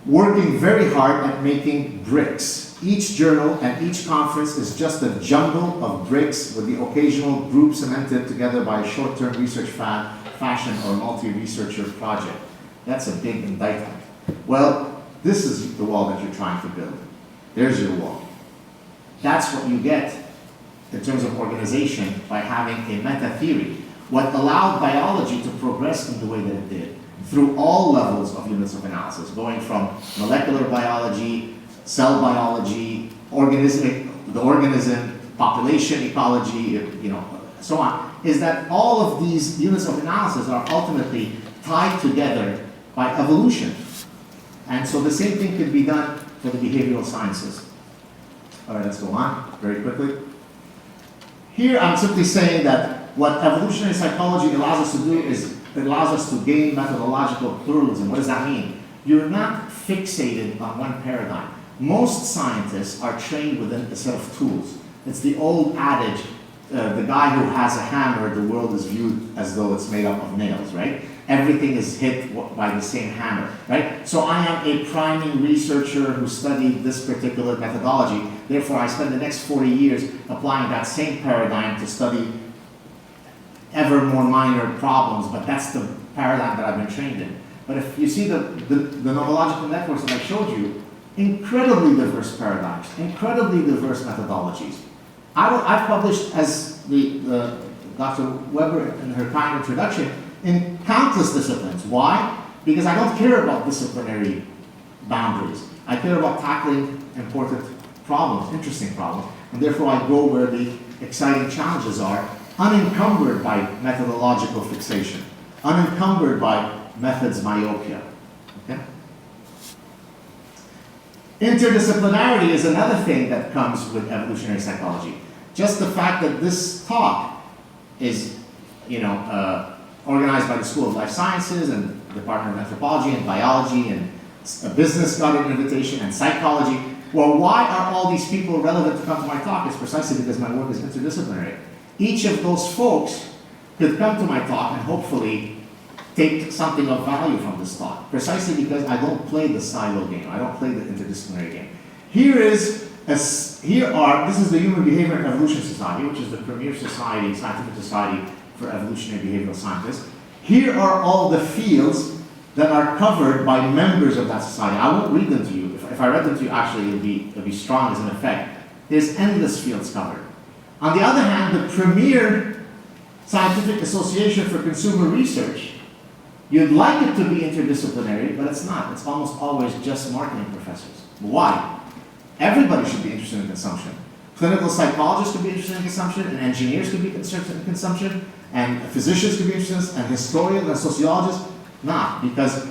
[SPEAKER 2] working very hard at making bricks. Each journal and each conference is just a jumble of bricks with the occasional group cemented together by a short-term research fashion or multi-researcher project. That's a big indictment. Well, this is the wall that you're trying to build. There's your wall. That's what you get in terms of organization by having a meta-theory. What allowed biology to progress in the way that it did, through all levels of units of analysis, going from molecular biology, cell biology, the organism, population ecology, so on, is that all of these units of analysis are ultimately tied together by evolution. And so the same thing could be done for the behavioral sciences. All right, let's go on very quickly. Here I'm simply saying that what evolutionary psychology allows us to do is it allows us to gain methodological pluralism. What does that mean? You're not fixated on one paradigm. Most scientists are trained within a set of tools. It's the old adage, the guy who has a hammer, the world is viewed as though it's made up of nails, right? Everything is hit by the same hammer, right? So I am a priming researcher who studied this particular methodology. Therefore, I spend the next 40 years applying that same paradigm to study ever more minor problems, but that's the paradigm that I've been trained in. But if you see the nomological networks that I showed you, incredibly diverse paradigms, incredibly diverse methodologies. I've published, as Dr. Weber in her kind introduction, in countless disciplines. Why? Because I don't care about disciplinary boundaries. I care about tackling important problems, interesting problems, and therefore I go where the exciting challenges are, unencumbered by methodological fixation, unencumbered by methods myopia. Okay? Interdisciplinarity is another thing that comes with evolutionary psychology. Just the fact that this talk is, organized by the School of Life Sciences and the Department of Anthropology and Biology, and a business got an invitation, and psychology. Well, why are all these people relevant to come to my talk? It's precisely because my work is interdisciplinary. Each of those folks could come to my talk and hopefully take something of value from this talk, precisely because I don't play the silo game. I don't play the interdisciplinary game. This is the Human Behavior and Evolution Society, which is the premier society, scientific society for evolutionary behavioral scientists. Here are all the fields that are covered by members of that society. I won't read them to you. If I read them to you, actually, it'll be strong as an effect. There's endless fields covered. On the other hand, the premier scientific association for consumer research, you'd like it to be interdisciplinary, but it's not. It's almost always just marketing professors. Why? Everybody should be interested in consumption. Clinical psychologists could be interested in consumption, and engineers could be interested in consumption, and physicians could be interested, and historians and sociologists not, because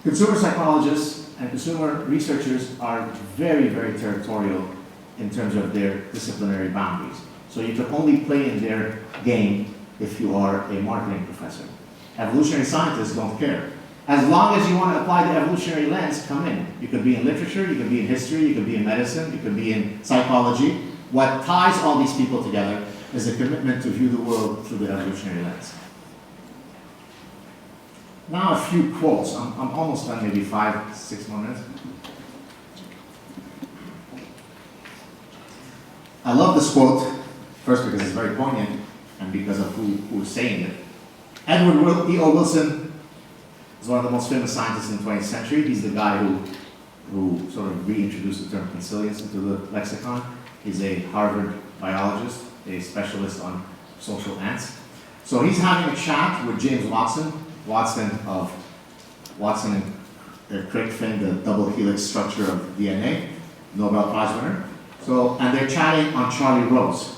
[SPEAKER 2] consumer psychologists and consumer researchers are very, very territorial in terms of their disciplinary boundaries. So you can only play in their game if you are a marketing professor. Evolutionary scientists don't care. As long as you want to apply the evolutionary lens, come in. You could be in literature, you could be in history, you could be in medicine, you could be in psychology. What ties all these people together is a commitment to view the world through the evolutionary lens. Now a few quotes. I'm almost done, maybe 5-6 more minutes. I love this quote, first because it's very poignant, and because of who's saying it. Edward E. O. Wilson is one of the most famous scientists in the 20th century. He's the guy who sort of reintroduced the term consilience into the lexicon. He's a Harvard biologist, a specialist on social ants. So he's having a chat with James Watson. Watson and Crick Finn, the double helix structure of DNA, Nobel Prize winner. And they're chatting on Charlie Rose.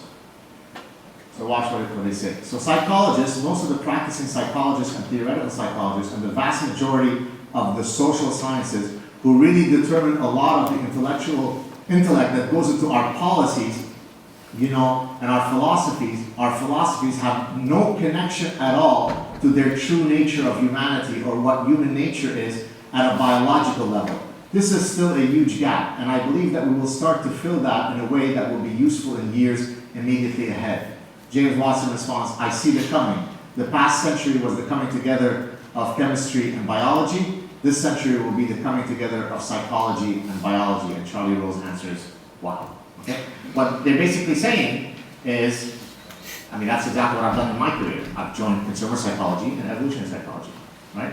[SPEAKER 2] So watch what they say. So psychologists, most of the practicing psychologists and theoretical psychologists, and the vast majority of the social sciences who really determine a lot of the intellectual intellect that goes into our policies, and our philosophies have no connection at all to their true nature of humanity or what human nature is at a biological level. This is still a huge gap, and I believe that we will start to fill that in a way that will be useful in years immediately ahead. James Watson responds, I see it coming.
[SPEAKER 3] The past century was the coming together of chemistry and biology. This century will be the coming together of psychology and biology. And Charlie Rose answers, wow. Okay? What they're basically saying is, I mean, that's exactly what I've done in my career. I've joined consumer psychology and evolutionary psychology, right?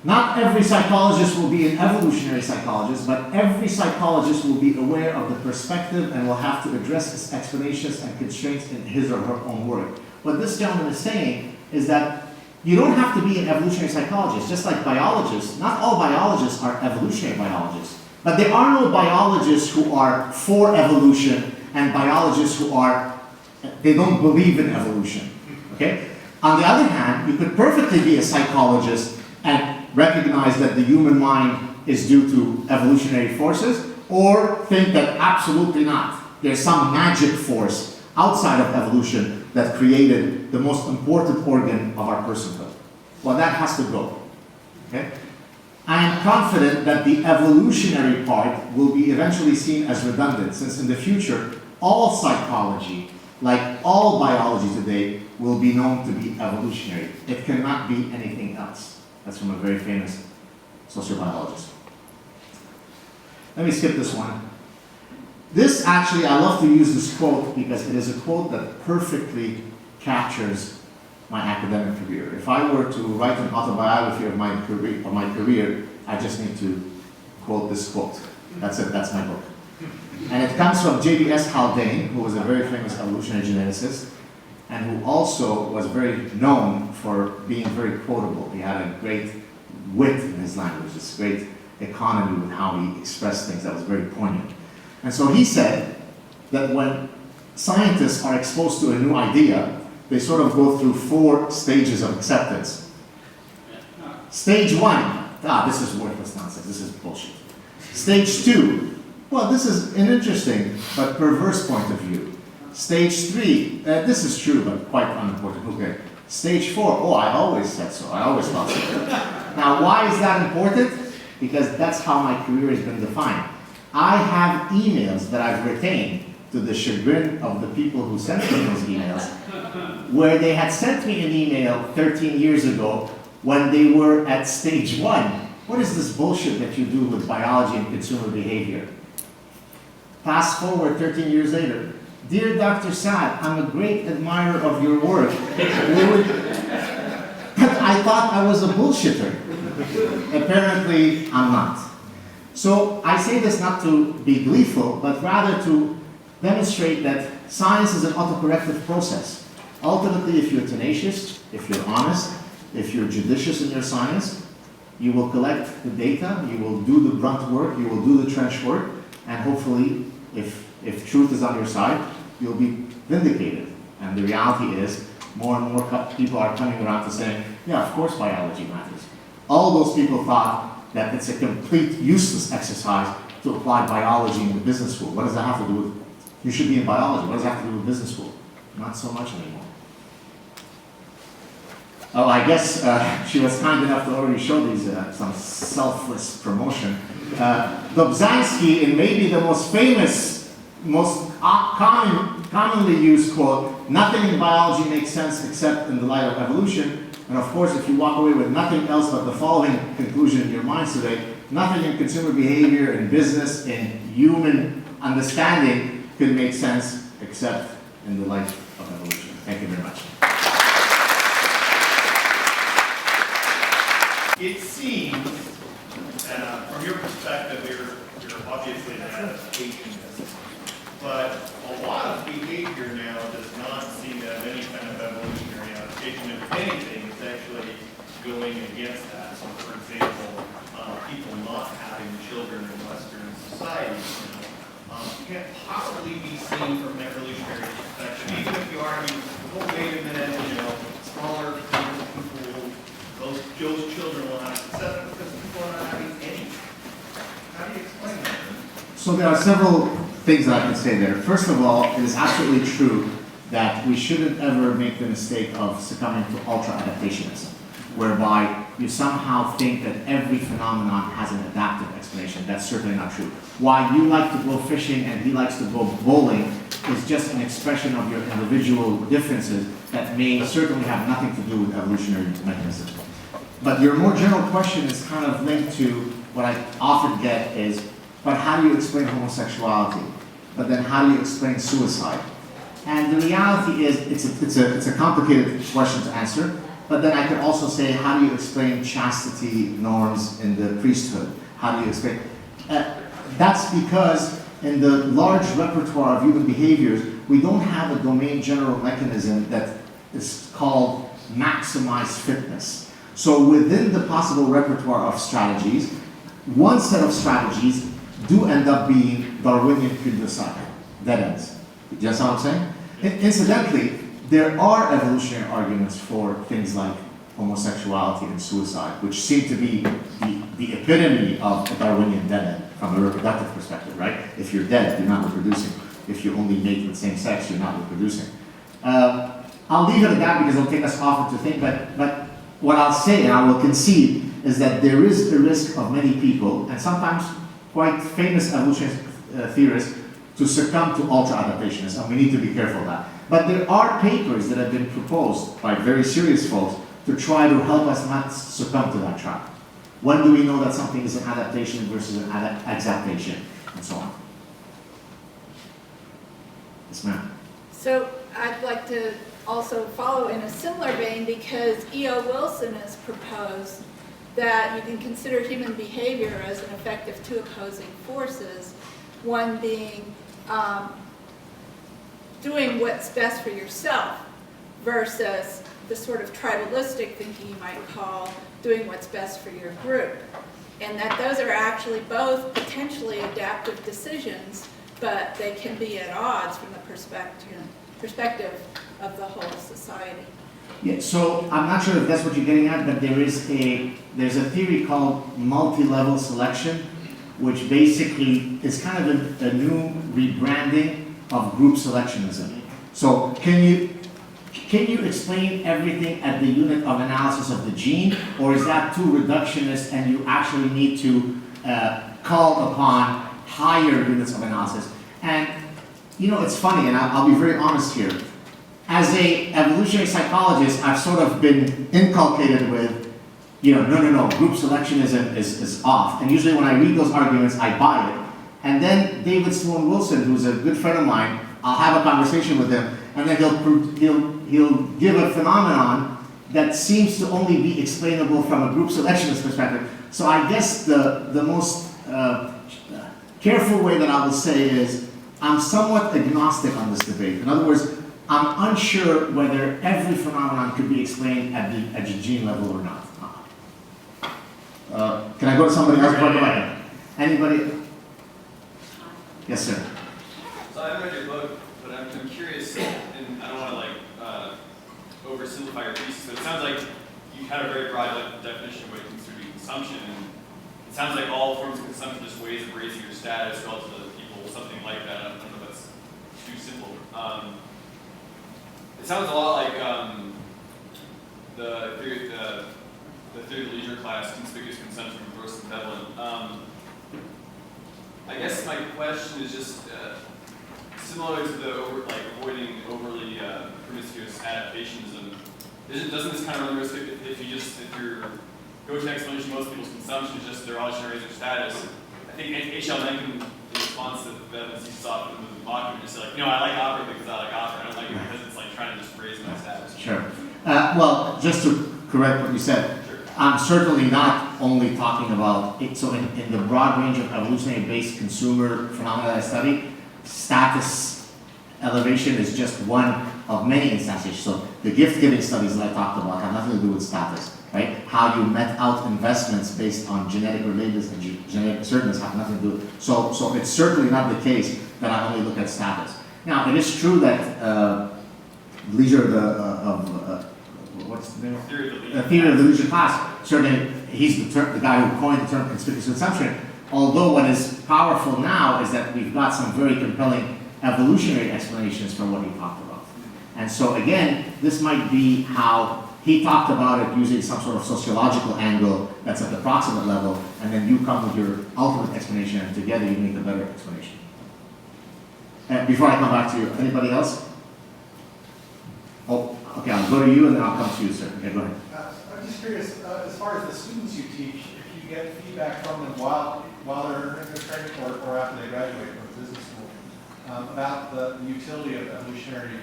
[SPEAKER 3] Not every psychologist will be an evolutionary psychologist, but every psychologist will be aware of the perspective and will have to address its explanations and constraints in his or her own work. What this gentleman is saying is that you don't have to be an evolutionary psychologist, just like biologists. Not all biologists are evolutionary biologists, but there are no biologists who are for evolution and biologists who they don't believe in evolution, okay? On the other hand, you could perfectly be a psychologist and recognize that the human mind is due to evolutionary forces, or think that absolutely not. There's some magic force outside of evolution that created the most important organ of our personhood. Well, that has to go, okay? I am confident that the evolutionary part will be eventually seen as redundant, since in the future, all psychology, like all biology today, will be known to be evolutionary. It cannot be anything else. That's from a very famous sociobiologist. Let me skip this one. This actually, I love to use this quote because it is a quote that perfectly captures my academic career. If I were to write an autobiography of my career, I just need to quote this quote. That's it, that's my book. And it comes from J.B.S. Haldane, who was a very famous evolutionary geneticist, and who also was very known for being very quotable. He had a great wit in his language, this great economy with how he expressed things that was very poignant. And so he said that when scientists are exposed to a new idea, they sort of go through 4 stages of acceptance. Stage 1, this is worthless nonsense, this is bullshit. Stage 2, well, this is an interesting but perverse point of view. Stage 3, this is true, but quite unimportant. Okay. Stage 4, oh, I always said so. I always thought so. Now, why is that important? Because that's how my career has been defined. I have emails that I've retained to the chagrin of the people who sent me those emails, where they had sent me an email 13 years ago when they were at stage 1. What is this bullshit that you do with biology and consumer behavior? Fast forward 13 years later. Dear Dr. Saad, I'm a great admirer of your work, but I thought I was a bullshitter. Apparently, I'm not. So I say this not to be gleeful, but rather to demonstrate that science is an autocorrective process. Ultimately, if you're tenacious, if you're honest, if you're judicious in your science, you will collect the data, you will do the brunt work, you will do the trench work, and hopefully, if truth is on your side, you'll be vindicated. And the reality is, more and more people are coming around to saying, yeah, of course biology matters. All those people thought that it's a complete useless exercise to apply biology in the business school. What does that have to do with, you should be in biology, what does that have to do with business school? Not so much anymore. Oh, I guess she was kind enough to already show these, some selfless promotion. Dobzhansky, in maybe the most famous, most commonly used quote, nothing in biology makes sense except in the light of evolution. And of course, if you walk away with nothing else but the following conclusion in your minds today, nothing in consumer behavior, in business, in human understanding could make sense except in the light of evolution. Thank you very much.
[SPEAKER 4] It seems, from your perspective, you're obviously an adaptationist, but a lot of behavior now does not seem to have any kind of evolutionary adaptation. If anything, it's actually going against that. So, for example, people not having children in Western society, can't possibly be seen from an evolutionary perspective. Even if you argue, oh, wait a minute, smaller people, those children will have success because people are not having any. How do you explain that?
[SPEAKER 3] So there are several things that I can say there. First of all, it is absolutely true that we shouldn't ever make the mistake of succumbing to ultra-adaptationism, whereby you somehow think that every phenomenon has an adaptive explanation. That's certainly not true. Why you like to go fishing and he likes to go bowling is just an expression of your individual differences that may certainly have nothing to do with evolutionary mechanisms. But your more general question is kind of linked to what I often get is, but how do you explain homosexuality? But then how do you explain suicide? And the reality is, it's a complicated question to answer, but then I could also say, how do you explain chastity norms in the priesthood? How do you explain? That's because in the large repertoire of human behaviors, we don't have a domain general mechanism that is called maximize fitness. So within the possible repertoire of strategies, one set of strategies do end up being Darwinian cul-de-sac, dead ends. Do you understand what I'm saying? Incidentally, there are evolutionary arguments for things like homosexuality and suicide, which seem to be the epitome of a Darwinian dead end from a reproductive perspective, right? If you're dead, you're not reproducing. If you only mate with same sex, you're not reproducing. I'll leave it at that because it'll take us off to think, but what I'll say, and I will concede, is that there is a risk of many people, and sometimes quite famous evolutionary theorists, to succumb to ultra-adaptationism, and we need to be careful of that. But there are papers that have been proposed by very serious folks to try to help us not succumb to that trap. When do we know that something is an adaptation versus an exaptation, and so on? Yes, ma'am.
[SPEAKER 5] So I'd like to also follow in a similar vein, because E.O. Wilson has proposed that you can consider human behavior as an effect of two opposing forces, one being doing what's best for yourself versus the sort of tribalistic thinking you might call doing what's best for your group. And that those are actually both potentially adaptive decisions, but they can be at odds from the perspective of the whole society.
[SPEAKER 3] Yeah, so I'm not sure if that's what you're getting at, but there's a theory called multi-level selection, which basically is kind of a new rebranding of group selectionism. So can you explain everything at the unit of analysis of the gene, or is that too reductionist and you actually need to call upon higher units of analysis? And you know, it's funny, and I'll be very honest here. As an evolutionary psychologist, I've sort of been inculcated with, you know, no, group selectionism is off. And usually when I read those arguments, I buy it. And then David Sloan Wilson, who's a good friend of mine, I'll have a conversation with him, and then he'll give a phenomenon that seems to only be explainable from a group selectionist perspective. So I guess the most careful way that I will say is, I'm somewhat agnostic on this debate. In other words, I'm unsure whether every phenomenon could be explained at the gene level or not. Can I go to somebody else? Anybody? Yes, sir.
[SPEAKER 6] So I read your book, but I'm curious, and I don't want to oversimplify your thesis, but it sounds like you had a very broad definition of what you consider to be consumption, and it sounds like all forms of consumption are just ways of raising your status relative to other people, something like that. I don't know if that's too simple. It sounds a lot like the theory of the leisure class, conspicuous consumption from gross and benevolent. I guess my question is just similar to the avoiding overly promiscuous adaptationism. Doesn't this kind of run the risk if your go-to explanation most people's consumption is just they're always trying to raise their status? I think H.L. Mencken, in response to the Saad in the document, is like, I like opera because I like opera. I don't like it because it's like trying to just raise my status.
[SPEAKER 3] Sure. Well, just to correct what you said, sure. I'm certainly not only talking about it. So in the broad range of evolutionary-based consumer phenomena that I study, status elevation is just one of many instances. So the gift-giving studies that I talked about have nothing to do with status, right? How you met out investments based on genetic relatedness and genetic assertness have nothing to do with it. So it's certainly not the case that I only look at status. Now, it is true that leisure what's the name? Theory of the leisure class. Certainly, he's the guy who coined the term conspicuous consumption. Although what is powerful now is that we've got some very compelling evolutionary explanations for what he talked about. And so again, this might be how He talked about it using some sort of sociological angle that's at the proximate level, and then you come with your ultimate explanation, and together you make a better explanation. Before I come back to you, anybody else? Oh, okay, I'll go to you and then I'll come to you, sir. Okay, go ahead.
[SPEAKER 7] I'm just curious, as far as the students you teach, if you get feedback from them while they're in their training or after they graduate from business school, about the utility of evolutionary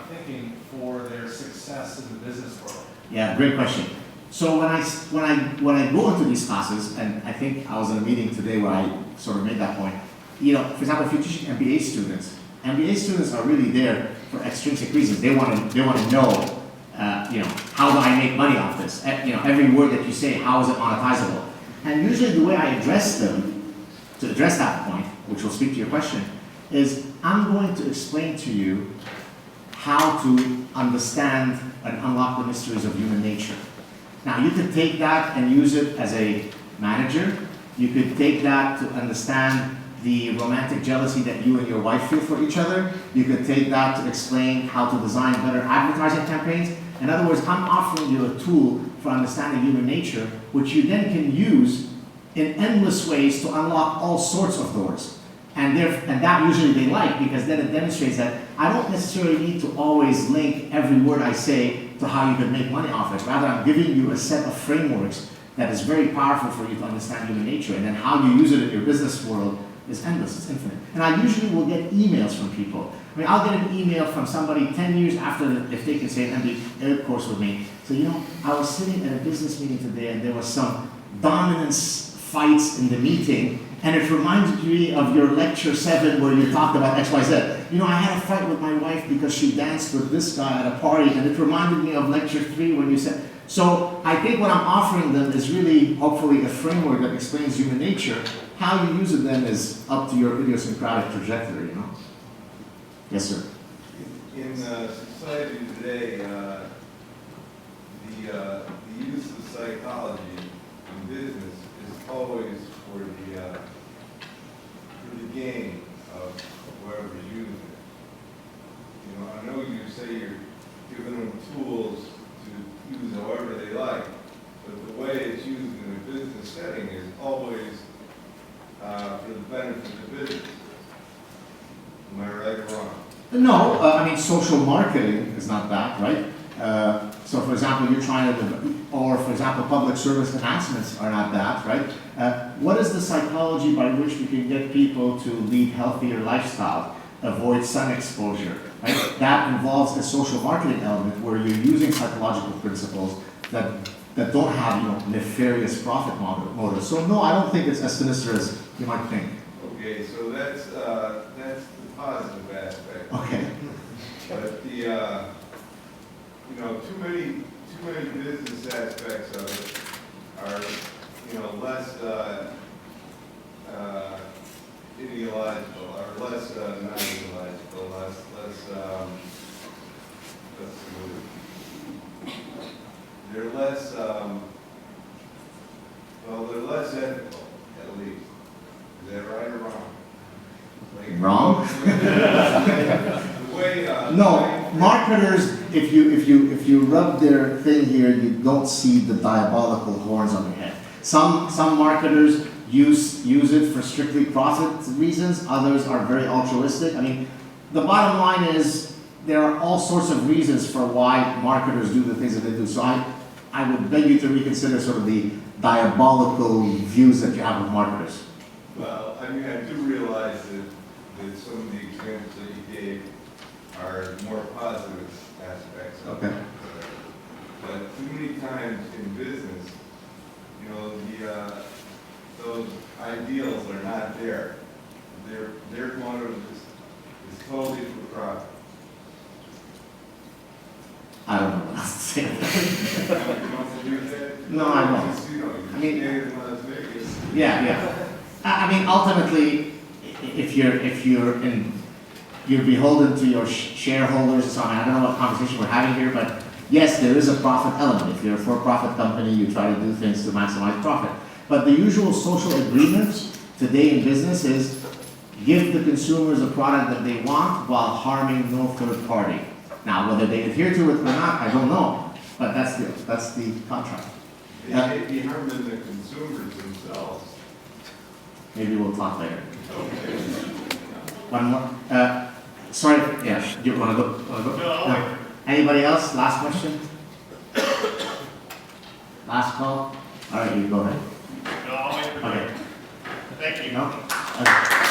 [SPEAKER 7] thinking for their success in the business world.
[SPEAKER 3] Yeah, great question. So when I go into these classes, and I think I was in a meeting today where I sort of made that point. You know, for example, if you're teaching MBA students are really there for extrinsic reasons. They want to know, how do I make money off this? Every word that you say, how is it monetizable? And usually the way I address them, to address that point, which will speak to your question, is I'm going to explain to you how to understand and unlock the mysteries of human nature. Now, you could take that and use it as a manager. You could take that to understand the romantic jealousy that you and your wife feel for each other. You could take that to explain how to design better advertising campaigns. In other words, I'm offering you a tool for understanding human nature, which you then can use in endless ways to unlock all sorts of doors. And that usually they like, because then it demonstrates that I don't necessarily need to always link every word I say to how you can make money off it. Rather, I'm giving you a set of frameworks that is very powerful for you to understand human nature. And then how you use it in your business world is endless, it's infinite. And I usually will get emails from people. I mean, I'll get an email from somebody 10 years after, if they can say an MBA course with me. So, I was sitting at a business meeting today and there was some dominance fights in the meeting, and it reminded me of your lecture 7 where you talked about XYZ. I had a fight with my wife because she danced with this guy at a party, and it reminded me of lecture 3 when you said. So I think what I'm offering them is really, hopefully, a framework that explains human nature. How you use it then is up to your idiosyncratic trajectory, Yes, sir.
[SPEAKER 8] In society today, the use of psychology in business is always for the gain of whoever's using it. I know you say you're giving them tools to use however they like, but the way it's used in a business setting is always for the benefit of the business. Am I right or wrong?
[SPEAKER 3] No, social marketing is not that, right? So, for example, you're trying to, or for example, public service announcements are not that, right? What is the psychology by which we can get people to lead healthier lifestyle, avoid sun exposure, right? That involves a social marketing element where you're using psychological principles that don't have, nefarious profit motives. So, no, I don't think it's as sinister as you might think.
[SPEAKER 8] Okay, so that's the positive aspect.
[SPEAKER 3] Okay.
[SPEAKER 8] But the too many business aspects of it are less ideological, or less not ideological, they're less they're less ethical, at least. Is that right or wrong?
[SPEAKER 3] Wrong?
[SPEAKER 8] The way,
[SPEAKER 3] No, marketers, if you rub their thing here, you don't see the diabolical horns on their head. Some marketers use it for strictly profit reasons, others are very altruistic. I mean, the bottom line is there are all sorts of reasons for why marketers do the things that they do. So I would beg you to reconsider sort of the diabolical views that you have of marketers.
[SPEAKER 8] well, I mean, I do realize that some of the examples that you gave are more positive aspects of it.
[SPEAKER 3] Okay.
[SPEAKER 8] But too many times in business, those ideals are not there. Their motive is totally for profit.
[SPEAKER 3] I don't know what else to say.
[SPEAKER 8] You don't believe that?
[SPEAKER 3] No, I don't.
[SPEAKER 8] I
[SPEAKER 3] I mean-
[SPEAKER 8] mean, in Las Vegas.
[SPEAKER 3] Yeah. I mean, ultimately, if you're beholden to your shareholders and so on. I don't know what conversation we're having here, but yes, there is a profit element. If you're a for-profit company, you try to do things to maximize profit. But the usual social agreement today in business is give the consumers a product that they want while harming no third party. Now, whether they adhere to it or not, I don't know. But that's the contract.
[SPEAKER 8] It may be harming the consumers themselves.
[SPEAKER 2] Maybe we'll talk later.
[SPEAKER 8] Okay.
[SPEAKER 2] One more. Sorry, yeah, do you wanna go?
[SPEAKER 4] No, I'll wait.
[SPEAKER 2] Anybody else? Last question? Last call? All right, you go ahead.
[SPEAKER 4] No, I'll wait for
[SPEAKER 2] Okay.
[SPEAKER 4] you. Thank you.
[SPEAKER 2] No? Okay.